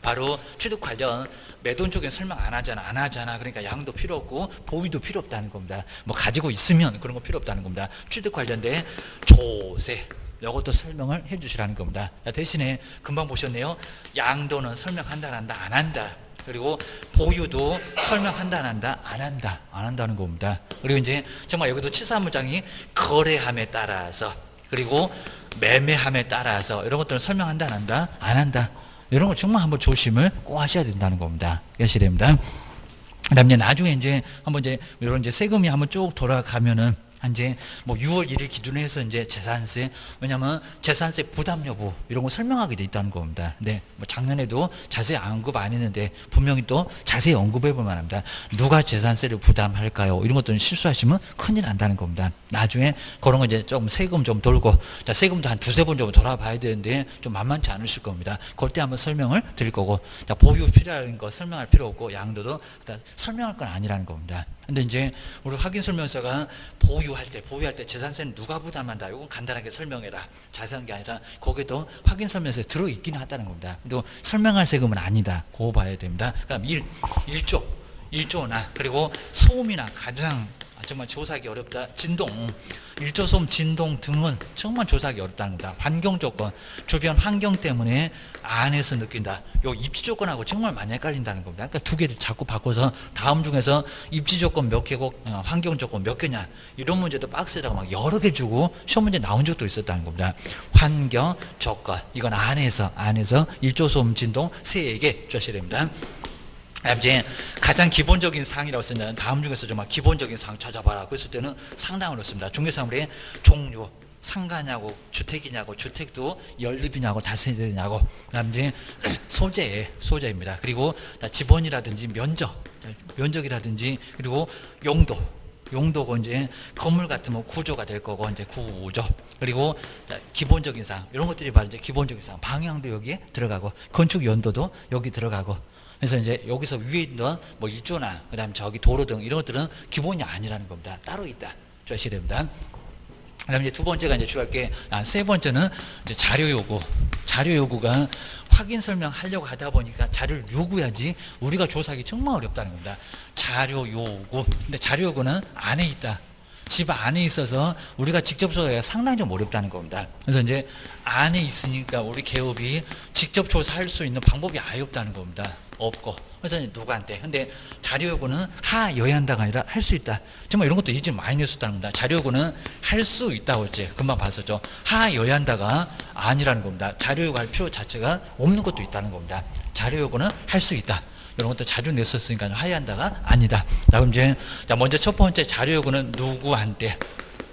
바로 취득 관련 매돈 쪽에 설명 안 하잖아. 그러니까 양도 필요 없고 보유도 필요 없다는 겁니다. 뭐 가지고 있으면 그런 거 필요 없다는 겁니다. 취득 관련된 조세, 이것도 설명을 해주시라는 겁니다. 대신에 금방 보셨네요. 양도는 설명한다, 안 한다, 안 한다. 그리고 보유도 설명한다, 안 한다, 안 한다는 겁니다. 그리고 이제 정말 여기도 치사무장이 거래함에 따라서, 그리고 매매함에 따라서 이런 것들은 설명한다, 안 한다. 이런 거 정말 한번 조심을 꼭 하셔야 된다는 겁니다. 하셔야 됩니다. 그 다음에 나중에 이제 한번 이제 이런 이제 세금이 한번 쭉 돌아가면은, 이제 뭐 6월 1일 기준으로 해서 이제 재산세, 왜냐면 재산세 부담 여부 이런 거 설명하게 돼 있다는 겁니다. 네, 뭐 작년에도 자세히 언급 안 했는데 분명히 또 자세히 언급해 볼 만합니다. 누가 재산세를 부담할까요? 이런 것들은 실수하시면 큰일 난다는 겁니다. 나중에 그런 거 이제 좀 세금 좀 돌고, 자, 세금도 한 두세 번 좀 돌아봐야 되는데 좀 만만치 않으실 겁니다. 그때 한번 설명을 드릴 거고, 자, 보유 필요한 거 설명할 필요 없고, 양도도 설명할 건 아니라는 겁니다. 근데 이제 우리 확인 설명서가 보유할 때 재산세는 누가 부담한다, 이건 간단하게 설명해라, 자세한 게 아니라 거기도 확인 설명서에 들어있기는 하다는 겁니다. 또 설명할 세금은 아니다, 그거 봐야 됩니다. 그럼 1조나, 그리고 소음이나 가장 정말 조사하기 어렵다, 진동, 일조소음, 진동 등은 정말 조사하기 어렵다는 겁니다. 환경 조건, 주변 환경 때문에 안에서 느낀다. 요 입지 조건하고 정말 많이 헷갈린다는 겁니다. 그러니까 두 개를 자꾸 바꿔서 다음 중에서 입지 조건 몇 개고 환경 조건 몇 개냐, 이런 문제도 박스에다가 막 여러 개 주고 시험 문제 나온 적도 있었다는 겁니다. 환경 조건, 이건 안에서 일조소음, 진동 세 개 주셔야 됩니다. 이제 가장 기본적인 사항이라고 쓰면 다음 중에서 정말 기본적인 사항 찾아봐라. 그랬을 때는 상당히 어렵습니다. 중개사물의 종류, 상가냐고, 주택이냐고, 주택도 연립이냐고, 다세대냐고, 그다음 이제 소재입니다. 그리고 지번이라든지 면적이라든지, 그리고 용도고 이제 건물 같으면 구조가 될 거고, 이제 구조, 그리고 기본적인 사항, 이런 것들이 바로 이제 기본적인 사항. 방향도 여기에 들어가고, 건축 연도도 여기 들어가고. 그래서 이제 여기서 위에 있는 뭐 일조나 그다음 저기 도로 등 이런 것들은 기본이 아니라는 겁니다. 따로 있다. 주셔야 됩니다. 그다음에 이제 두 번째가 이제 주할 게, 세 번째는 이제 자료 요구가 확인 설명하려고 하다 보니까 자료를 요구해야지 우리가 조사하기 정말 어렵다는 겁니다. 자료 요구. 근데 자료 요구는 안에 있다. 집 안에 있어서 우리가 직접 조사하기가 상당히 좀 어렵다는 겁니다. 그래서 이제 안에 있으니까 우리 개업이 직접 조사할 수 있는 방법이 아예 없다는 겁니다. 없고. 그래서 이제 누구한테. 근데 자료 요구는 하여야 한다가 아니라 할 수 있다. 정말 이런 것도 이제 많이 냈었다는 겁니다. 자료 요구는 할 수 있다고 했지. 금방 봤었죠. 하여야 한다가 아니라는 겁니다. 자료 요구할 필요 자체가 없는 것도 있다는 겁니다. 자료 요구는 할 수 있다. 이런 것도 자주 냈었으니까 하여야 한다가 아니다. 자, 그럼 이제 먼저 첫 번째 자료 요구는 누구한테.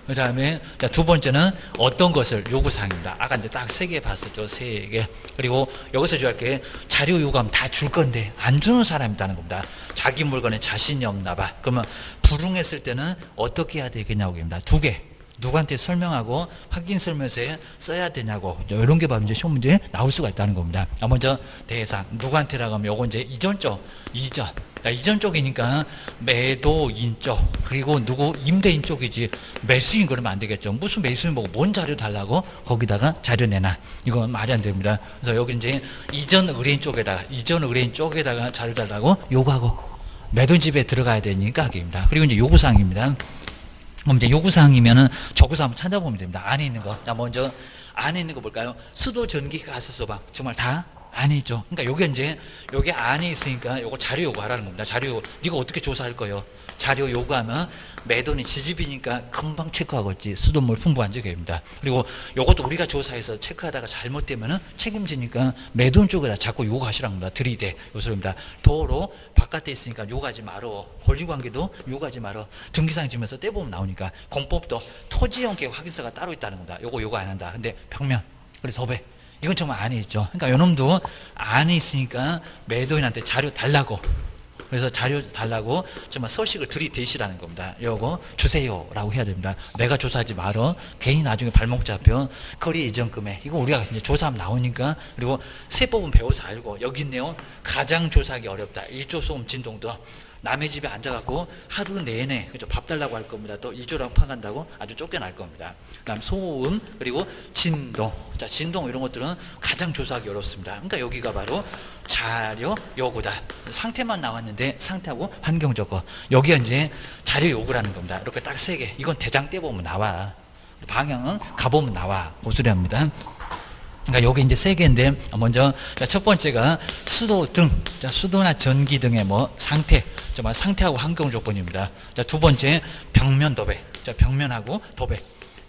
그 다음에 두 번째는 어떤 것을 요구사항입니다. 아까 이제 딱 3개 봤었죠. 3개. 그리고 여기서 주할 게 자료 요구하면 다 줄 건데 안 주는 사람이 있다는 겁니다. 자기 물건에 자신이 없나 봐. 그러면 불응했을 때는 어떻게 해야 되겠냐고 합니다. 2개. 누구한테 설명하고 확인 설명서에 써야 되냐고. 이런 게 바로 이제 시험 문제에 나올 수가 있다는 겁니다. 먼저 대상. 누구한테라고 하면 요거 이제 이전 쪽. 이전. 이전 쪽이니까 매도인 쪽, 그리고 누구 임대인 쪽이지 매수인 그러면 안 되겠죠. 무슨 매수인 보고 뭔 자료 달라고 거기다가 자료 내놔. 이건 말이 안 됩니다. 그래서 여기 이제 이전 의뢰인 쪽에다가 자료 달라고 요구하고 매도인 집에 들어가야 되니까 하기입니다. 그리고 이제 요구사항입니다. 그럼 이제 요구사항이면은 저기서 한번 찾아보면 됩니다. 안에 있는 거. 자, 먼저 안에 있는 거 볼까요? 수도, 전기, 가스, 소방. 정말 다 안에 있죠. 그러니까 요게 이제 요게 안에 있으니까 요거 자료 요구하라는 겁니다. 자료 요구. 네가 어떻게 조사할 거예요? 자료 요구하면 매도는 지집이니까 금방 체크하겠지. 수돗물 풍부한 적입니다. 그리고 요것도 우리가 조사해서 체크하다가 잘못되면은 책임지니까 매도인 쪽에다 자꾸 요구하시라는 겁니다. 들이대. 요 소리입니다. 도로 바깥에 있으니까 요구하지 말어. 권리관계도 요구하지 말어. 등기상 지면서 떼보면 나오니까. 공법도 토지형계 확인서가 따로 있다는 겁니다. 요거 요구 안 한다. 근데 벽면, 그래서 도배. 이건 정말 안에 있죠. 그러니까 요놈도 안에 있으니까 매도인한테 자료 달라고. 그래서 자료 달라고 정말 서식을 들이대시라는 겁니다. 요거 주세요라고 해야 됩니다. 내가 조사하지 말어. 괜히 나중에 발목 잡혀. 거리 이전 금액. 이거 우리가 이제 조사하면 나오니까. 그리고 세법은 배워서 알고. 여기 있네요. 가장 조사하기 어렵다. 일조 소음 진동도. 남의 집에 앉아갖고 하루 내내 그죠? 밥 달라고 할 겁니다. 또 일조랑 파간다고 아주 쫓겨날 겁니다. 그다음 소음 그리고 진동. 자, 진동 이런 것들은 가장 조사하기 어렵습니다. 그러니까 여기가 바로 자료 요구다. 상태만 나왔는데 상태하고 환경 조건. 여기가 이제 자료 요구라는 겁니다. 이렇게 딱 3개. 이건 대장 떼 보면 나와. 방향은 가보면 나와. 고수리합니다. 그러니까 여기 이제 3개인데, 먼저, 첫 번째가 수도 등, 수도나 전기 등의 상태, 정말 상태하고 환경 조건입니다. 두 번째, 벽면 도배. 벽면하고 도배.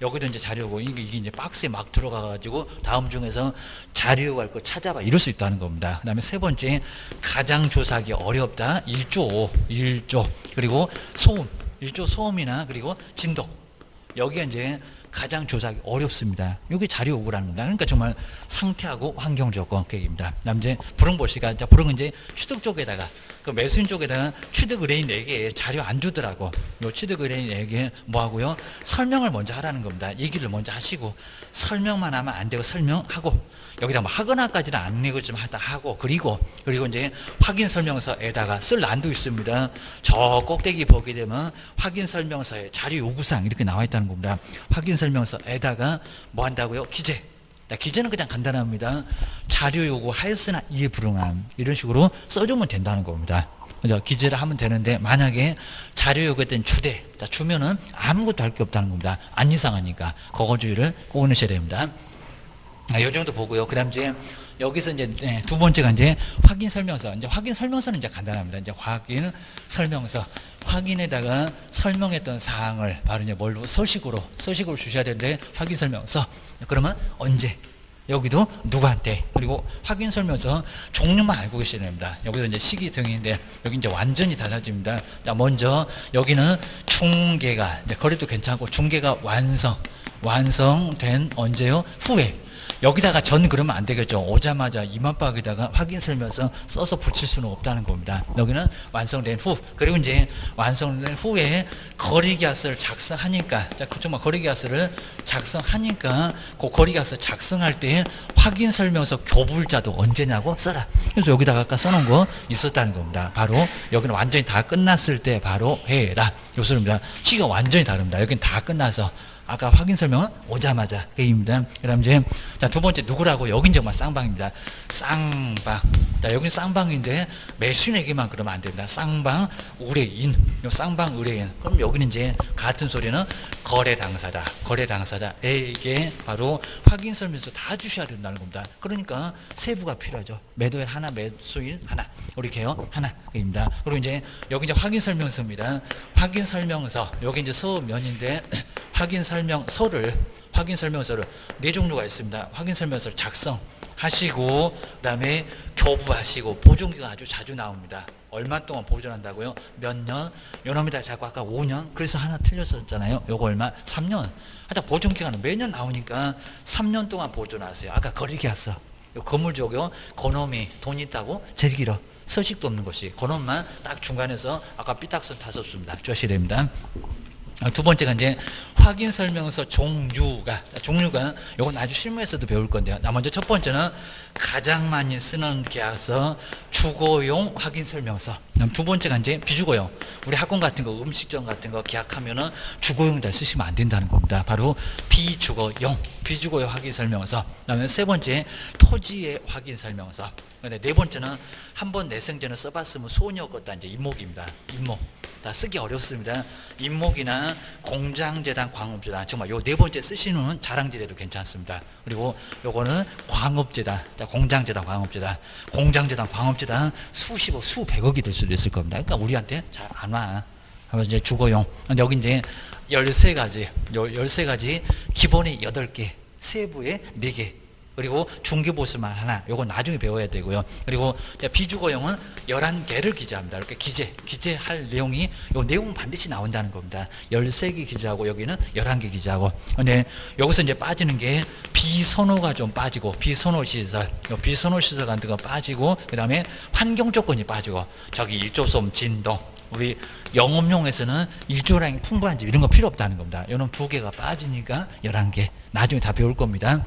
여기도 이제 자료고, 이게 이제 박스에 막 들어가가지고, 다음 중에서 자료 요구할 거 찾아봐. 이럴 수 있다는 겁니다. 그 다음에 3번째, 가장 조사하기 어렵다. 1조. 그리고 소음. 1조 소음이나, 그리고 진동. 여기가 이제 가장 조사하기 어렵습니다. 이게 자료 요구라는 겁니다. 그러니까 정말 상태하고 환경 조건 계획입니다. 그다음 이제 불응 보시가 불응은 이제 취득 쪽에다가 그 매수인 쪽에다가 취득 의뢰인에게 자료 안 주더라고. 요 취득 의뢰인에게 뭐 하고요? 설명을 먼저 하라는 겁니다. 얘기를 먼저 하시고 설명만 하면 안 되고 설명하고 여기다 하거나까지는 안 내고 좀 하다 하고 그리고 이제 확인 설명서에다가 쓸 난도 있습니다. 저 꼭대기 보게 되면 확인 설명서에 자료 요구사항 이렇게 나와 있다는 겁니다. 확인 설명서에다가 뭐 한다고요? 기재. 기재는 그냥 간단합니다. 자료 요구하였으나 이에 불응함 이런 식으로 써주면 된다는 겁니다. 그죠? 기재를 하면 되는데 만약에 자료 요구했던 주대 주면은 아무것도 할 게 없다는 겁니다. 안 이상하니까 그거주의를 꼭 넣으셔야 됩니다. 이 정도 보고요. 그 다음 이제 여기서 이제 두 번째가 이제 확인 설명서. 이제 확인 설명서는 이제 간단합니다. 이제 확인 설명서. 확인에다가 설명했던 사항을 바로 이제 뭘로 서식으로 주셔야 되는데 확인 설명서. 그러면 언제? 여기도 누구한테? 그리고 확인 설명서 종류만 알고 계셔야 됩니다. 여기도 이제 시기 등인데 여기 이제 완전히 달라집니다. 자, 먼저 여기는 중개가 거래도 괜찮고 중개가 완성된 언제요? 후에. 여기다가 전 그러면 안 되겠죠. 오자마자 이만박에다가 확인 설명서 써서 붙일 수는 없다는 겁니다. 여기는 완성된 후. 그리고 이제 완성된 후에 거래계약서를 작성하니까, 정말 거래계약서를 작성하니까 그 거래계약서 작성할 때 확인 설명서 교부일자도 언제냐고 써라. 그래서 여기다가 아까 써놓은 거 있었다는 겁니다. 바로 여기는 완전히 다 끝났을 때 바로 해라. 요 소리입니다. 시기가 완전히 다릅니다. 여기는 다 끝나서 아까 확인 설명은 오자마자 A입니다. 그다음 이제 자, 두 번째 누구라고? 여긴 정말 쌍방입니다. 쌍방. 자, 여긴 쌍방인데 매수인에게만 그러면 안 됩니다. 쌍방 의뢰인. 요 쌍방 의뢰인. 그럼 여기는 이제 같은 소리는 거래 당사자. 거래 당사자에게 바로 확인 설명서 다 주셔야 된다는 겁니다. 그러니까 세부가 필요하죠. 매도인 하나, 매수인 하나. 우리 개요 하나입니다. 그리고 이제 여기 이제 확인 설명서입니다. 확인 설명서. 여기 이제 서면인데 확인 설명서를 네 종류가 있습니다. 확인 설명서를 작성하시고 그다음에 교부하시고 보존기가 아주 자주 나옵니다. 얼마 동안 보존한다고요? 몇 년? 요놈이다 자꾸 아까 5년? 그래서 하나 틀렸었잖아요. 요거 얼마? 3년. 하여튼 보존기간은 매년 나오니까 3년 동안 보존하세요. 아까 거리계약서. 요 건물 쪽이요. 그놈이 돈 있다고 제일 길어. 서식도 없는 것이 그놈만 딱 중간에서 아까 삐딱선 타섰습니다. 주셔야 됩니다. 두 번째가 이제 확인 설명서 종류가 요건 아주 실무에서도 배울 건데요. 먼저 첫 번째는 가장 많이 쓰는 계약서 주거용 확인 설명서. 두 번째가 이제 비주거용. 우리 학원 같은 거 음식점 같은 거 계약하면은 주거용 잘 쓰시면 안 된다는 겁니다. 바로 비주거용 확인 설명서. 그다음에 세 번째 토지의 확인 설명서. 근데 네 번째는 한번 내생전을 써봤으면 소원이 없겠다. 이제 임목입니다. 임목. 다 쓰기 어렵습니다. 임목이나 공장재단, 광업재단 정말 요 네 번째 쓰시는 자랑지대도 괜찮습니다. 그리고 요거는 광업재단, 공장재단, 광업재단, 공장재단, 광업재단 수십억, 수백억이 될 수도 있을 겁니다. 그러니까 우리한테 잘 안 와. 그래서 이제 주거용. 여기 이제 13가지, 기본이 8개, 세부에 4개. 그리고 중개보수만 하나, 요거 나중에 배워야 되고요. 그리고 비주거용은 11개를 기재합니다. 이렇게 기재할 내용이, 요 내용은 반드시 나온다는 겁니다. 13개 기재하고, 여기는 11개 기재하고. 근데 여기서 이제 빠지는 게 비선호가 좀 빠지고, 비선호시설 같은 거 빠지고, 그 다음에 환경조건이 빠지고, 저기 일조소음, 진동, 우리 영업용에서는 일조량이 풍부한 집, 이런 거 필요 없다는 겁니다. 요놈 2개가 빠지니까 11개. 나중에 다 배울 겁니다.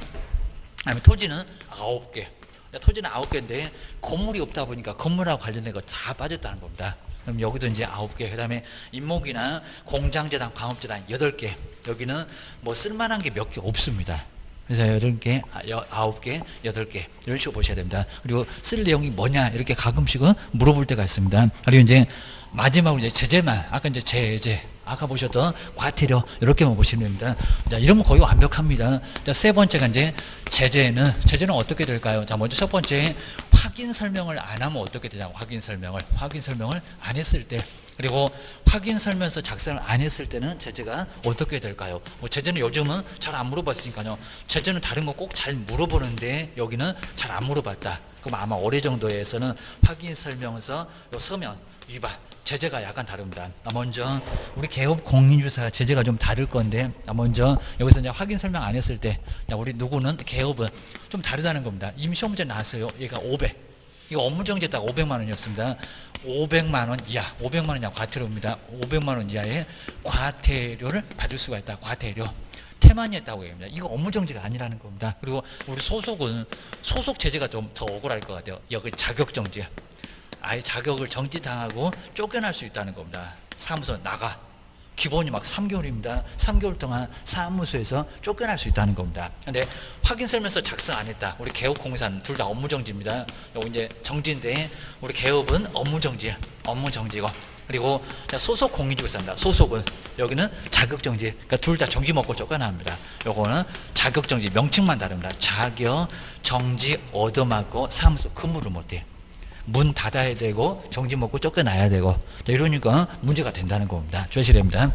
아니면 토지는 9개. 토지는 9개인데 건물이 없다 보니까 건물하고 관련된 거 다 빠졌다는 겁니다. 그럼 여기도 이제 9개. 그 다음에 임목이나 공장재단, 광업재단 8개. 여기는 뭐 쓸만한 게 몇 개 없습니다. 그래서 8개, 9개, 8개. 이런 식으로 보셔야 됩니다. 그리고 쓸 내용이 뭐냐 이렇게 가끔씩은 물어볼 때가 있습니다. 그리고 이제 마지막으로 이제 제재만, 아까 이제 제재, 아까 보셨던 과태료, 이렇게만 보시면 됩니다. 자, 이러면 거의 완벽합니다. 자, 세 번째가 이제 제재는 어떻게 될까요? 자, 먼저 첫 번째, 확인 설명을 안 하면 어떻게 되냐고, 확인 설명을 안 했을 때, 그리고 확인 설명서 작성을 안 했을 때는 제재가 어떻게 될까요? 뭐 제재는 요즘은 잘 안 물어봤으니까요. 제재는 다른 거 꼭 잘 물어보는데 여기는 잘 안 물어봤다. 그럼 아마 올해 정도에서는 확인 설명서 서면 위반, 제재가 약간 다릅니다. 먼저 우리 개업 공인주사 제재가 좀 다를 건데, 먼저 여기서 이제 확인 설명 안 했을 때, 우리 누구는 개업은 좀 다르다는 겁니다. 이미 시험 문제 나왔어요. 얘가 500. 이거 업무정지 딱 500만 원이었습니다. 500만 원 이하, 500만 원 이하 과태료입니다. 500만 원 이하의 과태료를 받을 수가 있다. 과태료. 태만이 했다고 얘기합니다. 이거 업무정지가 아니라는 겁니다. 그리고 우리 소속은 소속 제재가 좀 더 억울할 것 같아요. 여기 자격정지. 아예 자격을 정지당하고 쫓겨날 수 있다는 겁니다. 사무소 나가. 기본이 막 3개월입니다. 3개월 동안 사무소에서 쫓겨날 수 있다는 겁니다. 근데 확인 설명서 작성 안 했다. 우리 개업공사는 둘 다 업무정지입니다. 요거 이제 정지인데, 우리 개업은 업무정지고. 그리고 소속 공인중개사입니다. 소속은 여기는 자격정지. 그러니까 둘 다 정지 먹고 쫓겨납니다. 요거는 자격정지, 명칭만 다릅니다. 자격정지 얻어맞고 사무소 근무를 못해. 문 닫아야 되고 정지 먹고 쫓겨나야 되고, 이러니까 문제가 된다는 겁니다. 주셔야 됩니다.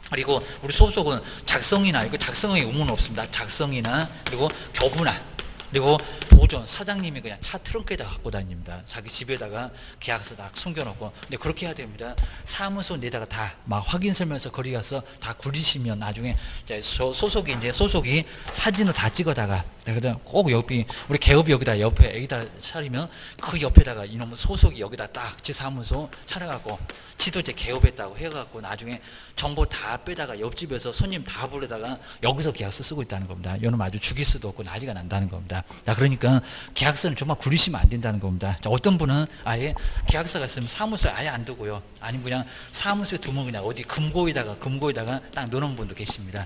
그리고 우리 소속은 작성이나, 이거 작성의 의무는 없습니다. 작성이나, 그리고 교부나, 그리고 보존, 사장님이 그냥 차 트렁크에다 갖고 다닙니다. 자기 집에다가 계약서 다 숨겨놓고. 근데 그렇게 해야 됩니다. 사무소 내다가 다 막 확인 설명서 거리 가서 다 굴리시면 나중에 이제 소속이 사진을 다 찍어다가, 그다음 꼭 옆이 우리 개업이 여기다 옆에 여기다 차리면 그 옆에다가 이놈의 소속이 여기다 딱 지 사무소 차려갖고 지도 이제 개업했다고 해갖고 나중에 정보 다 빼다가 옆집에서 손님 다 불러다가 여기서 계약서 쓰고 있다는 겁니다. 이놈 아주 죽일 수도 없고 난리가 난다는 겁니다. 자, 그러니까 계약서는 정말 굴리시면 안 된다는 겁니다. 자, 어떤 분은 아예 계약서가 있으면 사무소에 아예 안 두고요. 아니면 그냥 사무소에 두면 그냥 어디 금고에다가 딱 넣는 분도 계십니다.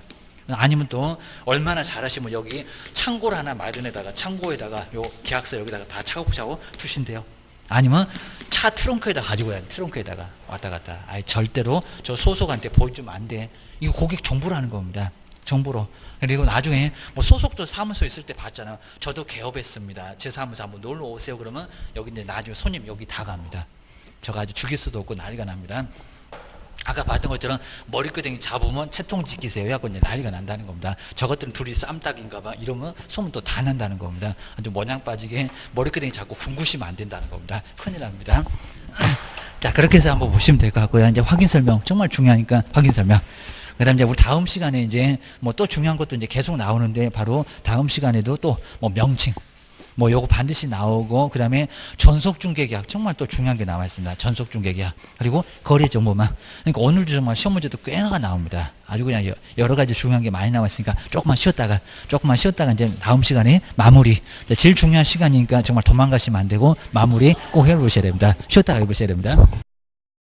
아니면 또 얼마나 잘하시면 여기 창고를 하나 마련에다가 창고에다가 요 계약서 여기다가 다 차곡차곡 두신대요. 아니면 차 트렁크에다 가지고 가야 돼. 트렁크에다가 왔다 갔다. 아예 절대로 저 소속한테 보여주면 안 돼. 이거 고객 정보라는 겁니다. 정보로. 그리고 나중에 뭐 소속도 사무소 있을 때 봤잖아요. 저도 개업했습니다. 제 사무소 한번 놀러 오세요. 그러면 여기 이제 나중에 손님 여기 다 갑니다. 저가 아주 죽일 수도 없고 난리가 납니다. 아까 봤던 것처럼 머리끄댕이 잡으면 채통 지키세요. 해갖고 이제 난리가 난다는 겁니다. 저것들은 둘이 쌈딱인가 봐. 이러면 소문 또 다 난다는 겁니다. 아주 모양 빠지게 머리끄댕이 잡고 궁구시면 안 된다는 겁니다. 큰일 납니다. 자, 그렇게 해서 한번 보시면 될 것 같고요. 이제 확인 설명 정말 중요하니까 확인 설명. 그 다음 이제 우리 다음 시간에 이제 뭐 또 중요한 것도 이제 계속 나오는데 바로 다음 시간에도 또 뭐 명칭. 뭐 요거 반드시 나오고 그다음에 전속중개계약 정말 또 중요한 게 나와 있습니다. 전속중개계약 그리고 거래정보망. 그러니까 오늘도 정말 시험 문제도 꽤나 나옵니다. 아주 그냥 여러 가지 중요한 게 많이 나와 있으니까 조금만 쉬었다가 이제 다음 시간에 마무리. 제일 중요한 시간이니까 정말 도망가시면 안 되고 마무리 꼭 해보셔야 됩니다. 쉬었다가 해보셔야 됩니다.